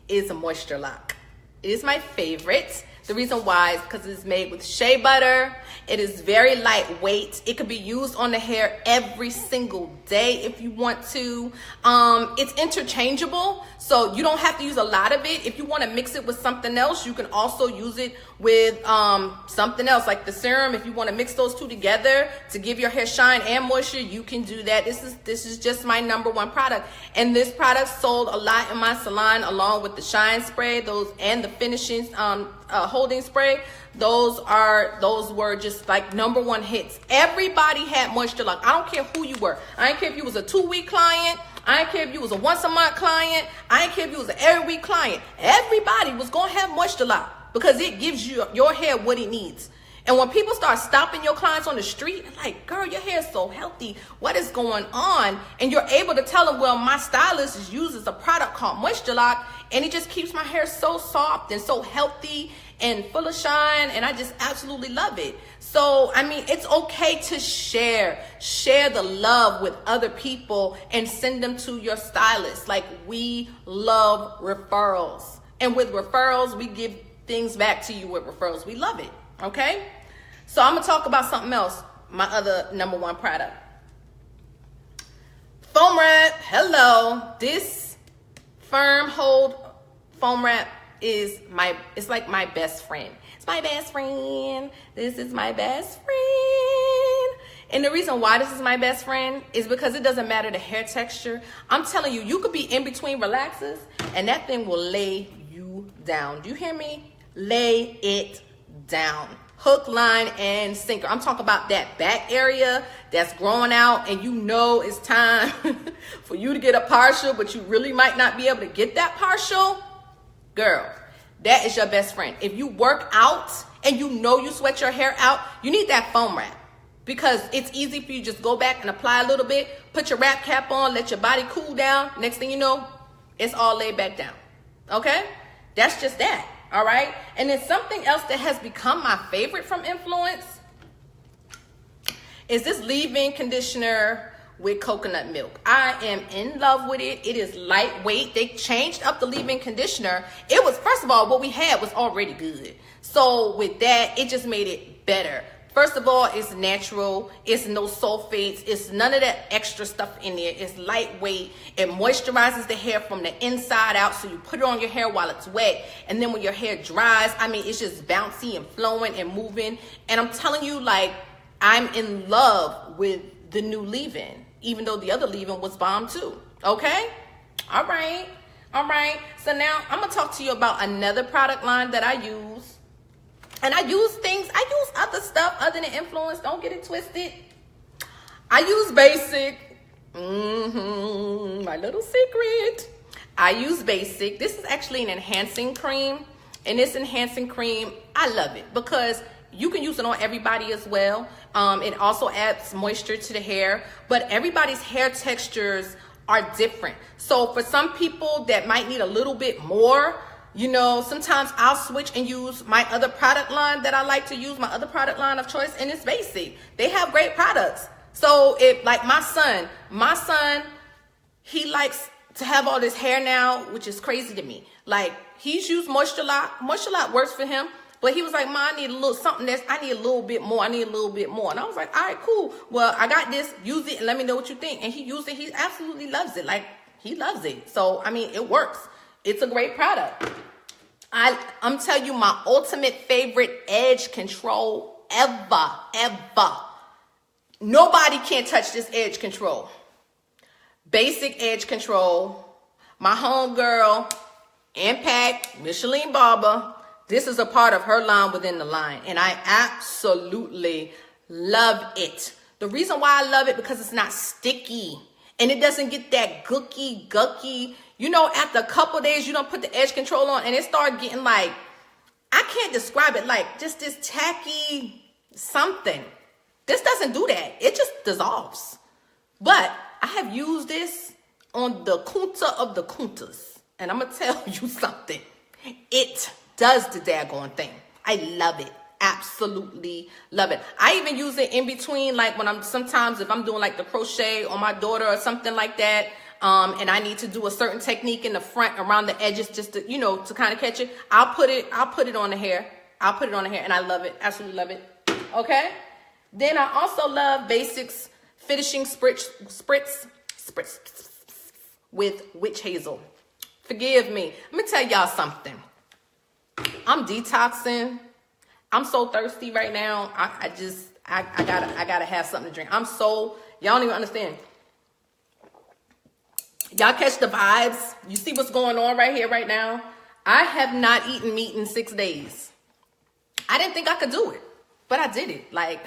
is a moisture lock. It is my favorite. The reason why is because it's made with shea butter. It is very lightweight. It could be used on the hair every single day if you want to. It's interchangeable, so you don't have to use a lot of it. If you want to mix it with something else, you can also use it with something else, like the serum. If you want to mix those two together to give your hair shine and moisture, you can do that. This is just my number one product, and this product sold a lot in my salon, along with the shine spray, those and the finishing holding spray. Those were just like number one hits. Everybody had moisture lock. I don't care who you were. I don't care if you was a 2-week client I didn't care if you was a once a month client. I didn't care if you was an every week client. Everybody was going to have Moisture Lock because it gives your hair what it needs. And when people start stopping your clients on the street, like, girl, your hair is so healthy. What is going on? And you're able to tell them, well, my stylist uses a product called Moisture Lock, and it just keeps my hair so soft and so healthy and full of shine. And I just absolutely love it. So, I mean, it's okay to share the love with other people and send them to your stylist. Like, we love referrals. And with referrals, we give things back to you with referrals. We love it. Okay, so I'm gonna talk about something else. My other #1 product, foam wrap. Hello, this firm hold foam wrap is it's like my best friend. It's my best friend. This is my best friend. And the reason why this is my best friend is because it doesn't matter the hair texture. I'm telling you, you could be in between relaxers and that thing will lay you down. Do you hear me? Lay it down. Hook, line, and sinker. I'm talking about that back area that's growing out and you know it's time for you to get a partial, but you really might not be able to get that partial. Girl, that is your best friend. If you work out and you know you sweat your hair out, you need that foam wrap because it's easy for you to just go back and apply a little bit, put your wrap cap on, let your body cool down. Next thing you know, it's all laid back down. Okay? That's just that. All right. And then something else that has become my favorite from Influence is this leave-in conditioner with coconut milk. I am in love with it. It is lightweight. They changed up the leave-in conditioner. It was, first of all, what we had was already good. So with that, it just made it better. First of all, it's natural. It's no sulfates. It's none of that extra stuff in there. It's lightweight. It moisturizes the hair from the inside out. So you put it on your hair while it's wet. And then when your hair dries, I mean, it's just bouncy and flowing and moving. And I'm telling you, like, I'm in love with the new leave-in, even though the other leave-in was bomb too. Okay? All right. All right. So now I'm going to talk to you about another product line that I use. And I use other stuff other than Influence. Don't get it twisted. I use Basic. My little secret. I use Basic. This is actually an enhancing cream. And this enhancing cream, I love it because you can use it on everybody as well. It also adds moisture to the hair. But everybody's hair textures are different. So for some people that might need a little bit more, you know, sometimes I'll switch and use my other product line that I like to use, my other product line of choice, and it's Basic. They have great products. So if, like my son, he likes to have all this hair now, which is crazy to me. Like, he's used Moisture Lock. Moisture Lock works for him. But he was like, Ma, I need a little something I need a little bit more. I need a little bit more. And I was like, all right, cool. Well, I got this. Use it and let me know what you think. And he used it. He absolutely loves it. Like, he loves it. So, I mean, it works. It's a great product. I'm telling you, my ultimate favorite edge control ever. Nobody can touch this edge control. Basic edge control. My homegirl, Impact, Micheline Barber. This is a part of her line within the line. And I absolutely love it. The reason why I love it because it's not sticky. And it doesn't get that gooky, gucky. You know, after a couple days, you don't put the edge control on and it started getting like, I can't describe it, like just this tacky something. This doesn't do that. It just dissolves. But I have used this on the kunta of the kuntas. And I'm going to tell you something. It does the daggone thing. I love it. Absolutely love it. I even use it in between, like when sometimes if I'm doing like the crochet on my daughter or something like that, and I need to do a certain technique in the front around the edges just to, you know, to kind of catch it. I'll put it on the hair. I'll put it on the hair and I love it. Absolutely love it. Okay. Then I also love Basics finishing spritz with witch hazel. Forgive me. Let me tell y'all something. I'm detoxing. I'm so thirsty right now. I gotta have something to drink. Y'all don't even understand. Y'all catch the vibes? You see what's going on right here, right now? I have not eaten meat in 6 days. I didn't think I could do it, but I did it. Like,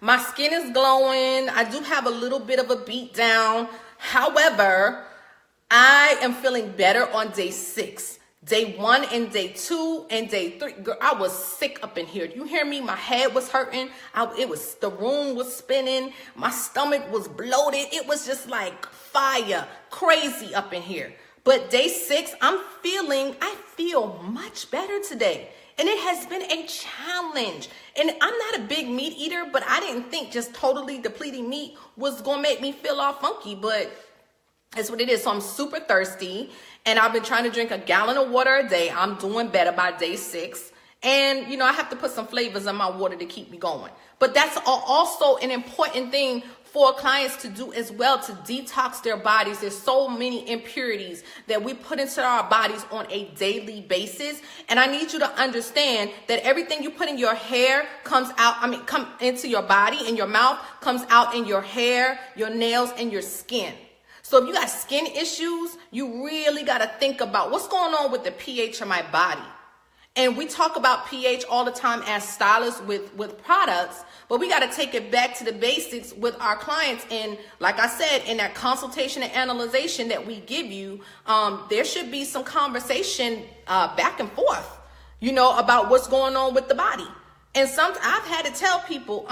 my skin is glowing. I do have a little bit of a beat down. However, I am feeling better on day 6. Day 1 and day 2 and day 3. Girl, I was sick up in here. You hear me? My head was hurting. The room was spinning. My stomach was bloated. It was just like fire, crazy up in here. But day 6, I feel much better today. And it has been a challenge. And I'm not a big meat eater, but I didn't think just totally depleting meat was going to make me feel all funky. But that's what it is. So I'm super thirsty. And I've been trying to drink a gallon of water a day. I'm doing better by day 6. And, I have to put some flavors in my water to keep me going. But that's also an important thing for clients to do as well, to detox their bodies. There's so many impurities that we put into our bodies on a daily basis. And I need you to understand that everything you put in your hair come into your body and your mouth, comes out in your hair, your nails, and your skin. So if you got skin issues, you really got to think about what's going on with the pH of my body. And we talk about pH all the time as stylists with products, but we got to take it back to the basics with our clients. And like I said, in that consultation and analysis that we give you, there should be some conversation back and forth, about what's going on with the body. And I've had to tell people,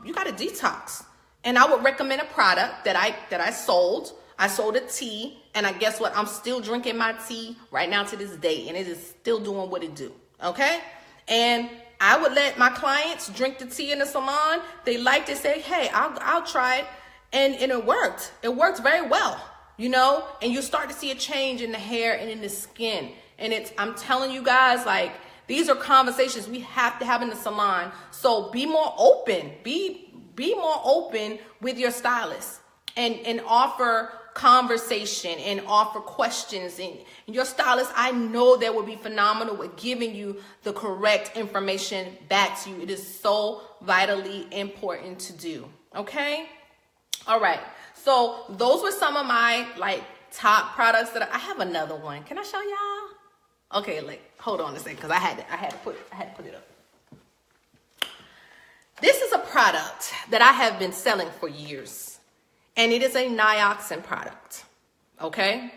you got to detox. And I would recommend a product that I sold. I sold a tea, and I guess what? I'm still drinking my tea right now to this day, and it is still doing what it do, okay? And I would let my clients drink the tea in the salon. They liked it, say, hey, I'll try it, and it worked. It worked very well, and you start to see a change in the hair and in the skin. And I'm telling you guys, like, these are conversations we have to have in the salon. So be more open. Be more open with your stylist and offer conversation and offer questions. And your stylist, I know they will be phenomenal with giving you the correct information back to you. It is so vitally important to do. Okay? All right. So those were some of my top products that I have another one. Can I show y'all? Okay, hold on a second, because I had to put it up. This is a product that I have been selling for years. And it is a nioxin product, okay?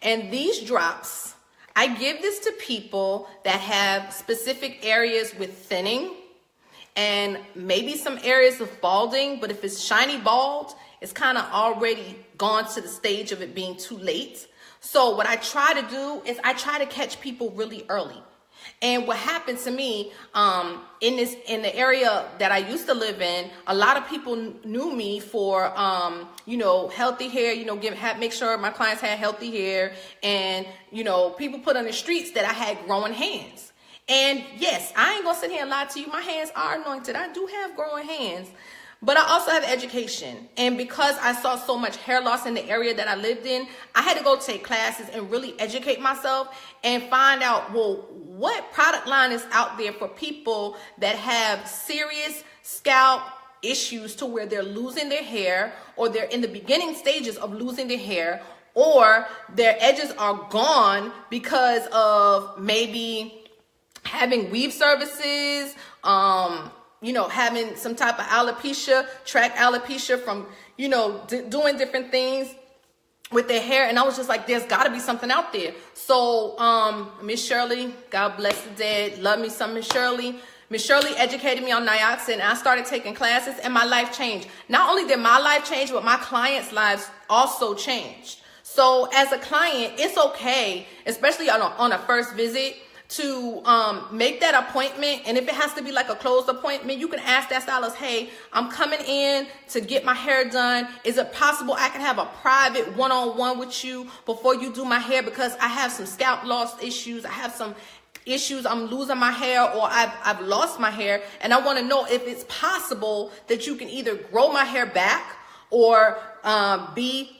And these drops, I give this to people that have specific areas with thinning and maybe some areas of balding, but if it's shiny bald, it's kind of already gone to the stage of it being too late. So what I try to do is I try to catch people really early. And what happened to me in the area that I used to live in, a lot of people knew me for healthy hair, make sure my clients had healthy hair, and people put on the streets that I had growing hands. And yes, I ain't gonna sit here and lie to you. My hands are anointed. I do have growing hands. But I also have education. And because I saw so much hair loss in the area that I lived in, I had to go take classes and really educate myself and find out, what product line is out there for people that have serious scalp issues to where they're losing their hair, or they're in the beginning stages of losing their hair, or their edges are gone because of maybe having weave services, having some type of alopecia, tract alopecia from, doing different things with their hair. And I was just like, there's got to be something out there. So Miss Shirley, God bless the dead, love me some Miss Shirley. Miss Shirley educated me on nioxin, and I started taking classes, and my life changed. Not only did my life change, but my clients' lives also changed. So as a client, it's okay, especially on a first visit, to make that appointment. And if it has to be like a closed appointment, you can ask that stylist, hey, I'm coming in to get my hair done. Is it possible I can have a private one-on-one with you before you do my hair, because I have some scalp loss issues. I have some issues. I'm losing my hair, or I've lost my hair, and I want to know if it's possible that you can either grow my hair back, or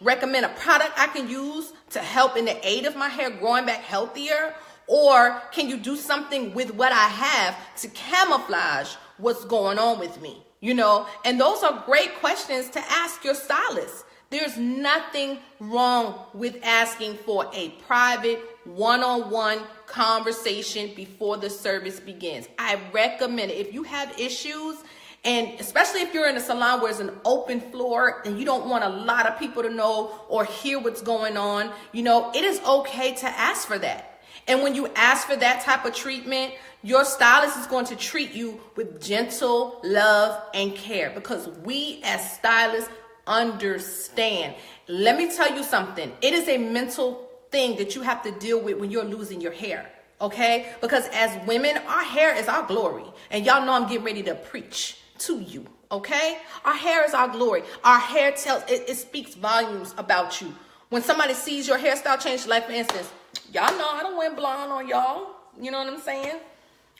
recommend a product I can use to help in the aid of my hair growing back healthier. Or can you do something with what I have to camouflage what's going on with me? And those are great questions to ask your stylist. There's nothing wrong with asking for a private one-on-one conversation before the service begins. I recommend it. If you have issues And especially if you're in a salon where it's an open floor and you don't want a lot of people to know or hear what's going on, it is okay to ask for that. And when you ask for that type of treatment, your stylist is going to treat you with gentle love and care, because we as stylists understand. Let me tell you something. It is a mental thing that you have to deal with when you're losing your hair. Okay? Because as women, our hair is our glory. And y'all know I'm getting ready to preach to you. Okay? Our hair is our glory. Our hair it speaks volumes about you. When somebody sees your hairstyle change, like for instance, y'all know I don't went blonde on y'all. You know what I'm saying?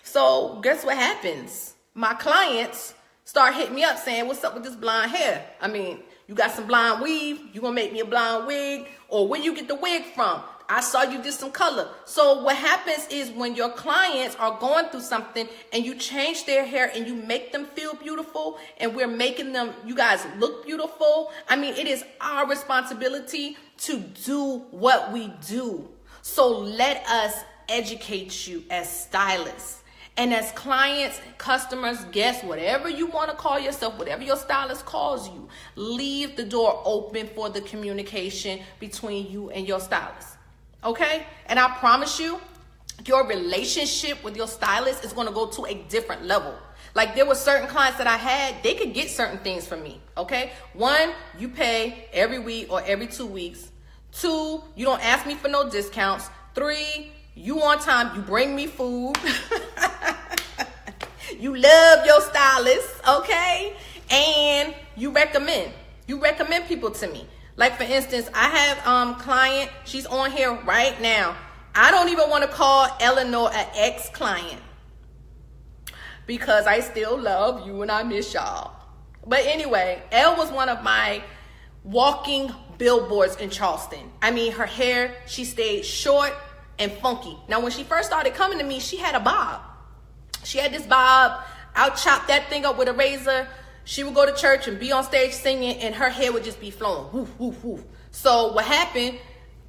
So guess what happens? My clients start hitting me up saying, what's up with this blonde hair? I mean, you got some blonde weave? You gonna make me a blonde wig? Or where you get the wig from? I saw you did some color. So what happens is when your clients are going through something and you change their hair and you make them feel beautiful, and we're making them, you guys look beautiful. I mean, it is our responsibility to do what we do. So let us educate you as stylists. And as clients, customers, guests, whatever you want to call yourself, whatever your stylist calls you, leave the door open for the communication between you and your stylist. Okay? And I promise you, your relationship with your stylist is going to go to a different level. Like there were certain clients that I had, they could get certain things from me. Okay? 1, you pay every week or every 2 weeks. 2, you don't ask me for no discounts. 3, you on time, you bring me food. You love your stylist, okay? And you recommend people to me. Like for instance, I have client, she's on here right now. I don't even want to call Eleanor an ex-client because I still love you and I miss y'all. But anyway, Elle was one of my walking billboards in Charleston. I mean, her hair, she stayed short and funky. Now, when she first started coming to me, she had a bob. She had this bob. I'll chop that thing up with a razor. She would go to church and be on stage singing, and her hair would just be flowing. Woof, woof, woof. So what happened,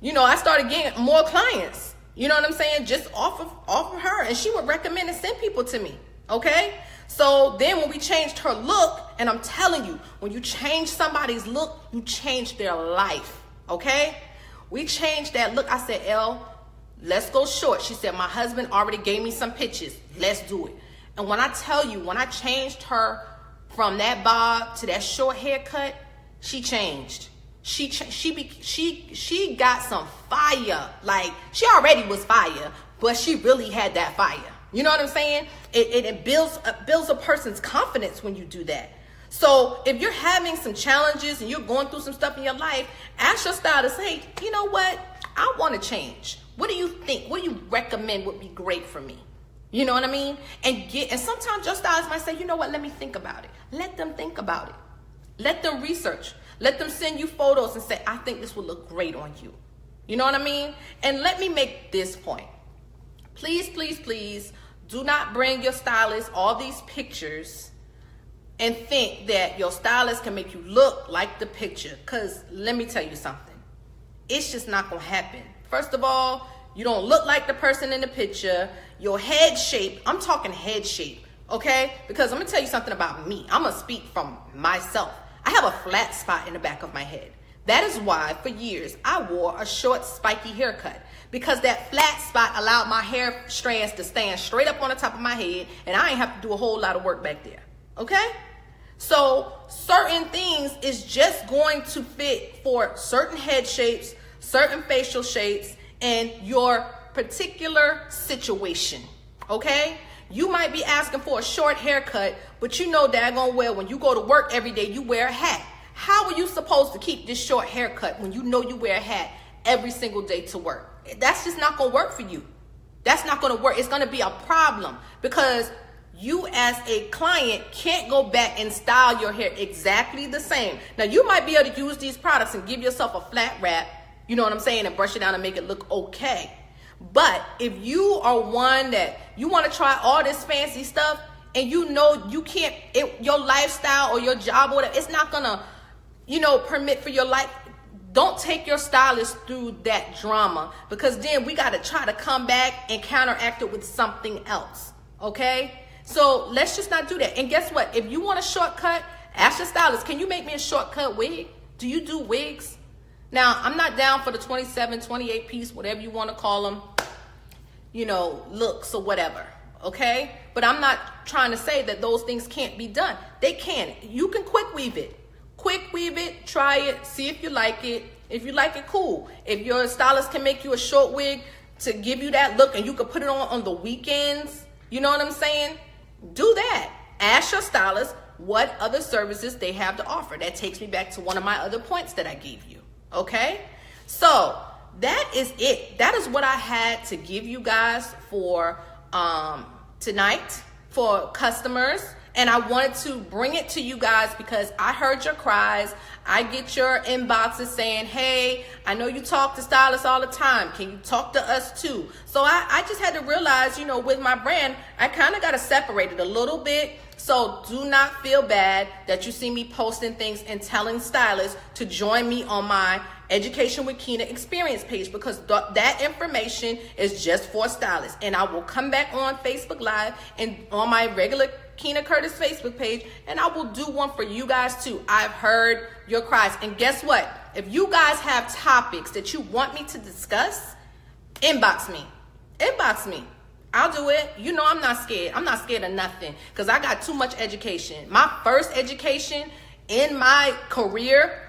I started getting more clients. You know what I'm saying? Just off of her. And she would recommend and send people to me. Okay? So then when we changed her look, and I'm telling you, when you change somebody's look, you change their life. Okay? We changed that look. I said, Elle, let's go short. She said, my husband already gave me some pictures. Let's do it. And when I tell you, when I changed her from that bob to that short haircut, she changed. She got some fire. Like, she already was fire, but she really had that fire. You know what I'm saying? It builds a person's confidence when you do that. So if you're having some challenges and you're going through some stuff in your life, ask your stylist, hey, you know what? I want to change. What do you think? What do you recommend would be great for me? You know what I mean? And sometimes your stylist might say, you know what? Let me think about it. Let them think about it. Let them research. Let them send you photos and say, I think this would look great on you. You know what I mean? And let me make this point. Please, please, please do not bring your stylist all these pictures and think that your stylist can make you look like the picture. Because let me tell you something. It's just not going to happen. First of all, you don't look like the person in the picture. Your head shape, I'm talking head shape, okay? Because I'm going to tell you something about me. I'm going to speak from myself. I have a flat spot in the back of my head. That is why, for years, I wore a short, spiky haircut. Because that flat spot allowed my hair strands to stand straight up on the top of my head, and I ain't have to do a whole lot of work back there, okay? So certain things is just going to fit for certain head shapes, certain facial shapes, and your particular situation, okay? You might be asking for a short haircut, but you know daggone well when you go to work every day, you wear a hat. How are you supposed to keep this short haircut when you know you wear a hat every single day to work? That's just not going to work for you. That's not going to work. It's going to be a problem because you as a client can't go back and style your hair exactly the same. Now, you might be able to use these products and give yourself a flat wrap, you know what I'm saying, and brush it down and make it look okay. But if you are one that you want to try all this fancy stuff and you know you can't, your lifestyle or your job or whatever, it's not going to, permit for your life, don't take your stylist through that drama because then we got to try to come back and counteract it with something else, okay? So let's just not do that. And guess what? If you want a shortcut, ask your stylist, can you make me a shortcut wig? Do you do wigs? Now, I'm not down for the 27, 28 piece, whatever you want to call them, you know, looks or whatever, okay? But I'm not trying to say that those things can't be done. They can. You can quick weave it. Quick weave it, try it, see if you like it. If you like it, cool. If your stylist can make you a short wig to give you that look and you can put it on the weekends, you know what I'm saying? Do that. Ask your stylist what other services they have to offer. That takes me back to one of my other points that I gave you, okay? So that is it. That is what I had to give you guys for tonight for customers. And I wanted to bring it to you guys because I heard your cries. I get your inboxes saying, hey, I know you talk to stylists all the time. Can you talk to us too? So I just had to realize, you know, with my brand, I kind of got to separate it a little bit. So do not feel bad that you see me posting things and telling stylists to join me on my Education with Keynote experience page, because that information is just for stylists. And I will come back on Facebook Live and on my regular Keynote Curtis Facebook page, and I will do one for you guys too. I've heard your cries. And guess what? If you guys have topics that you want me to discuss, inbox me. Inbox me. I'll do it. You know I'm not scared. I'm not scared of nothing because I got too much education. My first education in my career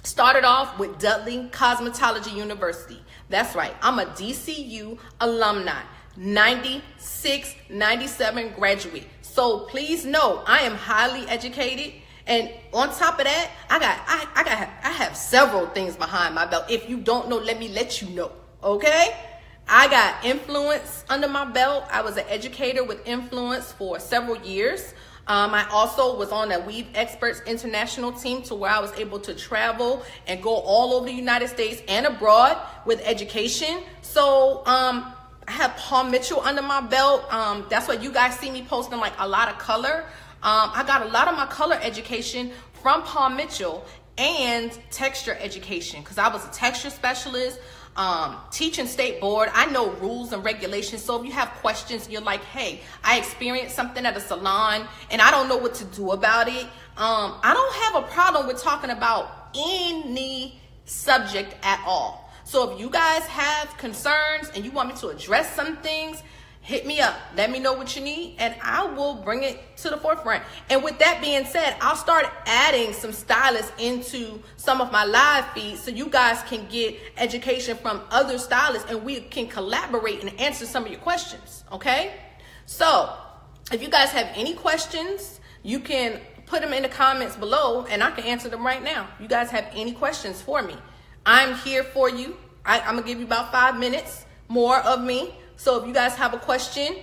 started off with Dudley Cosmetology University. That's right. I'm a DCU alumni, 96, 97 graduate. So please know I am highly educated. And on top of that, I have several things behind my belt. If you don't know, let me let you know. Okay? I got influence under my belt. I was an educator with influence for several years. I also was on a Weave Experts International team to where I was able to travel and go all over the United States and abroad with education. So I have Paul Mitchell under my belt. That's why you guys see me posting like a lot of color. I got a lot of my color education from Paul Mitchell and texture education because I was a texture specialist. Teaching state board, I know rules and regulations. So if you have questions, you're like, hey, I experienced something at a salon and I don't know what to do about it. I don't have a problem with talking about any subject at all. So if you guys have concerns and you want me to address some things, hit me up. Let me know what you need and I will bring it to the forefront. And with that being said, I'll start adding some stylists into some of my live feeds so you guys can get education from other stylists and we can collaborate and answer some of your questions, okay? So if you guys have any questions, you can put them in the comments below and I can answer them right now. You guys have any questions for me? I'm here for you. I'm gonna give you about 5 minutes more of me. So if you guys have a question,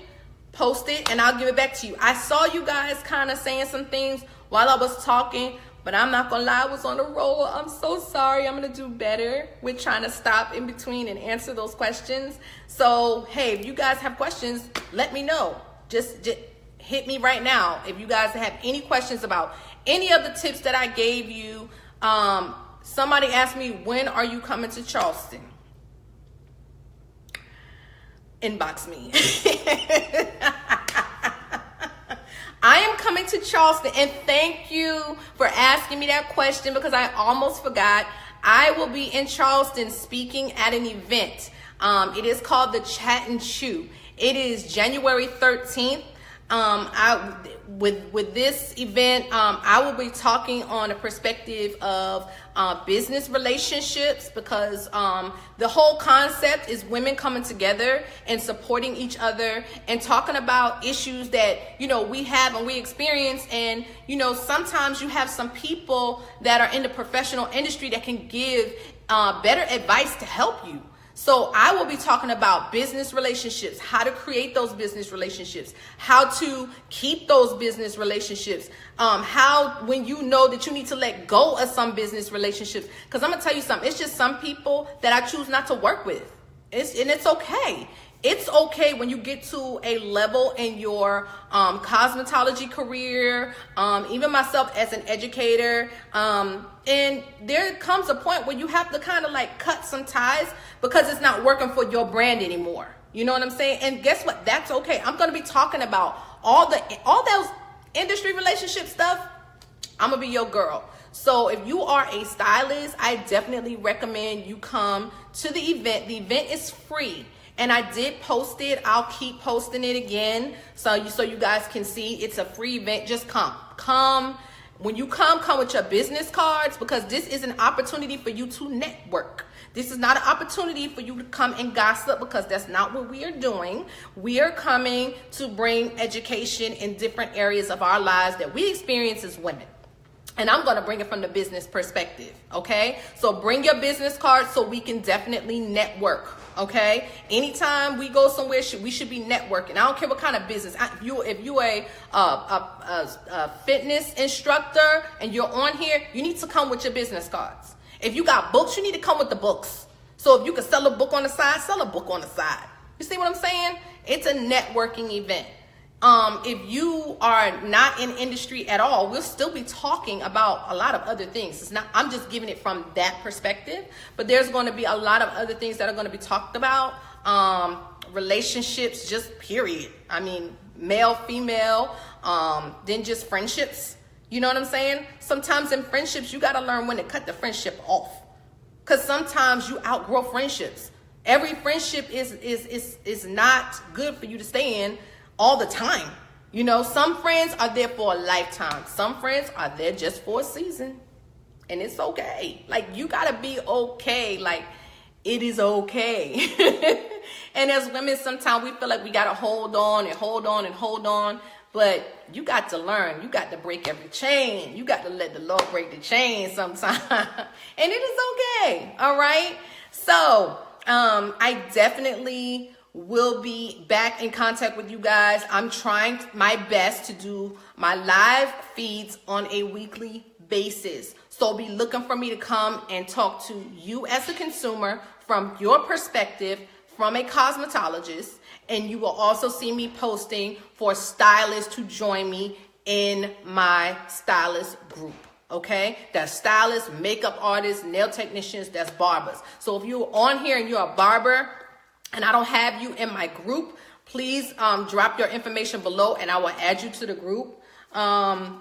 post it and I'll give it back to you. I saw you guys kind of saying some things while I was talking, but I'm not gonna lie, I was on a roll. I'm so sorry. I'm gonna do better with trying to stop in between and answer those questions. So, hey, if you guys have questions, let me know. Just hit me right now. If you guys have any questions about any of the tips that I gave you. Somebody asked me, when are you coming to Charleston? Inbox me. I am coming to Charleston, and thank you for asking me that question because I almost forgot. I will be in Charleston speaking at an event. It is called the Chat and Chew. It is January 13th. With this event, I will be talking on a perspective of business relationships because the whole concept is women coming together and supporting each other and talking about issues that, you know, we have and we experience. And, you know, sometimes you have some people that are in the professional industry that can give better advice to help you. So I will be talking about business relationships, how to create those business relationships, how to keep those business relationships, how when you know that you need to let go of some business relationships. Because I'm going to tell you something. It's just some people that I choose not to work with. And it's okay. It's okay when you get to a level in your cosmetology career, even myself as an educator, and there comes a point where you have to kind of like cut some ties because it's not working for your brand anymore. You know what I'm saying? And guess what? That's okay. I'm going to be talking about all those industry relationship stuff, I'm gonna be your girl. So if you are a stylist, I definitely recommend you come to the event. The event is free, and I did post it. I'll keep posting it again so you guys can see it's a free event. Just come. When you come with your business cards, because this is an opportunity for you to network. This is not an opportunity for you to come and gossip, because that's not what we are doing. We are coming to bring education in different areas of our lives that we experience as women. And I'm going to bring it from the business perspective, okay? So bring your business card so we can definitely network, okay? Anytime we go somewhere, we should be networking. I don't care what kind of business. If you a fitness instructor and you're on here, you need to come with your business cards. If you got books, you need to come with the books. So if you can sell a book on the side, sell a book on the side. You see what I'm saying? It's a networking event. If you are not in industry at all, we'll still be talking about a lot of other things. It's not, I'm just giving it from that perspective, but there's going to be a lot of other things that are going to be talked about. Relationships, just period. I mean, male, female, then just friendships. You know what I'm saying? Sometimes in friendships, you got to learn when to cut the friendship off, because sometimes you outgrow friendships. Every friendship is not good for you to stay in all the time. You know, some friends are there for a lifetime. Some friends are there just for a season. And it's okay. Like, you gotta be okay. Like, it is okay. And as women, sometimes we feel like we gotta hold on and hold on and hold on. But you got to learn. You got to break every chain. You got to let the Lord break the chain sometime. And it is okay. All right? So, I definitely will be back in contact with you guys. I'm trying my best to do my live feeds on a weekly basis. So be looking for me to come and talk to you as a consumer from your perspective, from a cosmetologist. And you will also see me posting for stylists to join me in my stylist group. Okay, that's stylists, makeup artists, nail technicians, that's barbers. So if you're on here and you're a barber and I don't have you in my group, please drop your information below and I will add you to the group.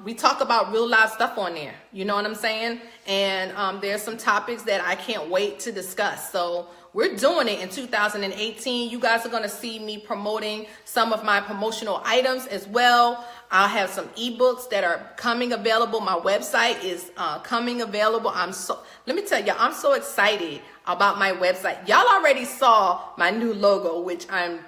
We talk about real life stuff on there. You know what I'm saying? And there's some topics that I can't wait to discuss. So we're doing it in 2018. You guys are going to see me promoting some of my promotional items as well. I'll have some ebooks that are coming available. My website is coming available. Let me tell you, I'm so excited about my website. Y'all already saw my new logo, which I'm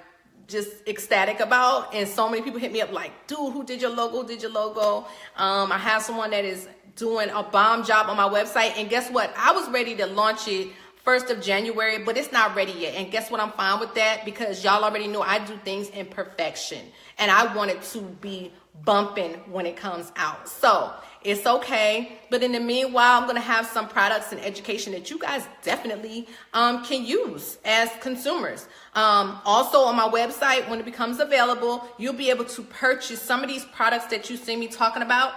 just ecstatic about. And so many people hit me up like, dude, who did your logo? I have someone that is doing a bomb job on my website. And guess what? I was ready to launch it 1st of January, but it's not ready yet. And guess what? I'm fine with that, because y'all already know I do things in perfection. And I want it to be bumping when it comes out. So it's okay. But in the meanwhile, I'm going to have some products and education that you guys definitely can use as consumers. Also on my website, when it becomes available, you'll be able to purchase some of these products that you see me talking about.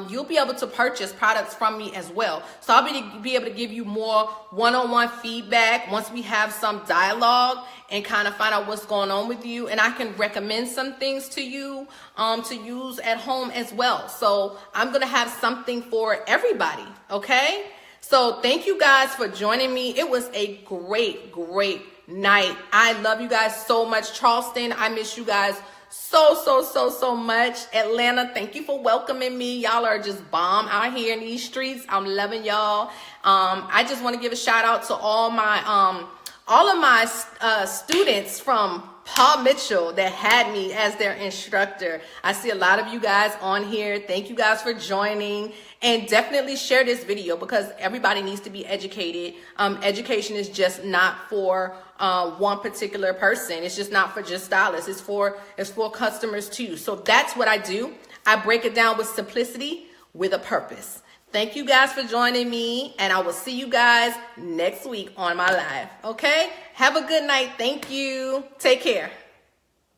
You'll be able to purchase products from me as well. So I'll be able to give you more one-on-one feedback once we have some dialogue and kind of find out what's going on with you. And I can recommend some things to you to use at home as well. So I'm going to have something for everybody, okay? So thank you guys for joining me. It was a great night. I love you guys so much. Charleston, I miss you guys so much. Atlanta, thank you for welcoming me. Y'all are just bomb out here in these streets. I'm loving y'all. I just want to give a shout out to all of my students from Paul Mitchell that had me as their instructor. I see a lot of you guys on here. Thank you guys for joining, and definitely share this video because everybody needs to be educated. Education is just not for one particular person. It's just not for just stylists. It's for customers too. So that's what I do. I break it down with simplicity, with a purpose. Thank you guys for joining me, and I will see you guys next week on my live. Okay? Have a good night. Thank you. Take care.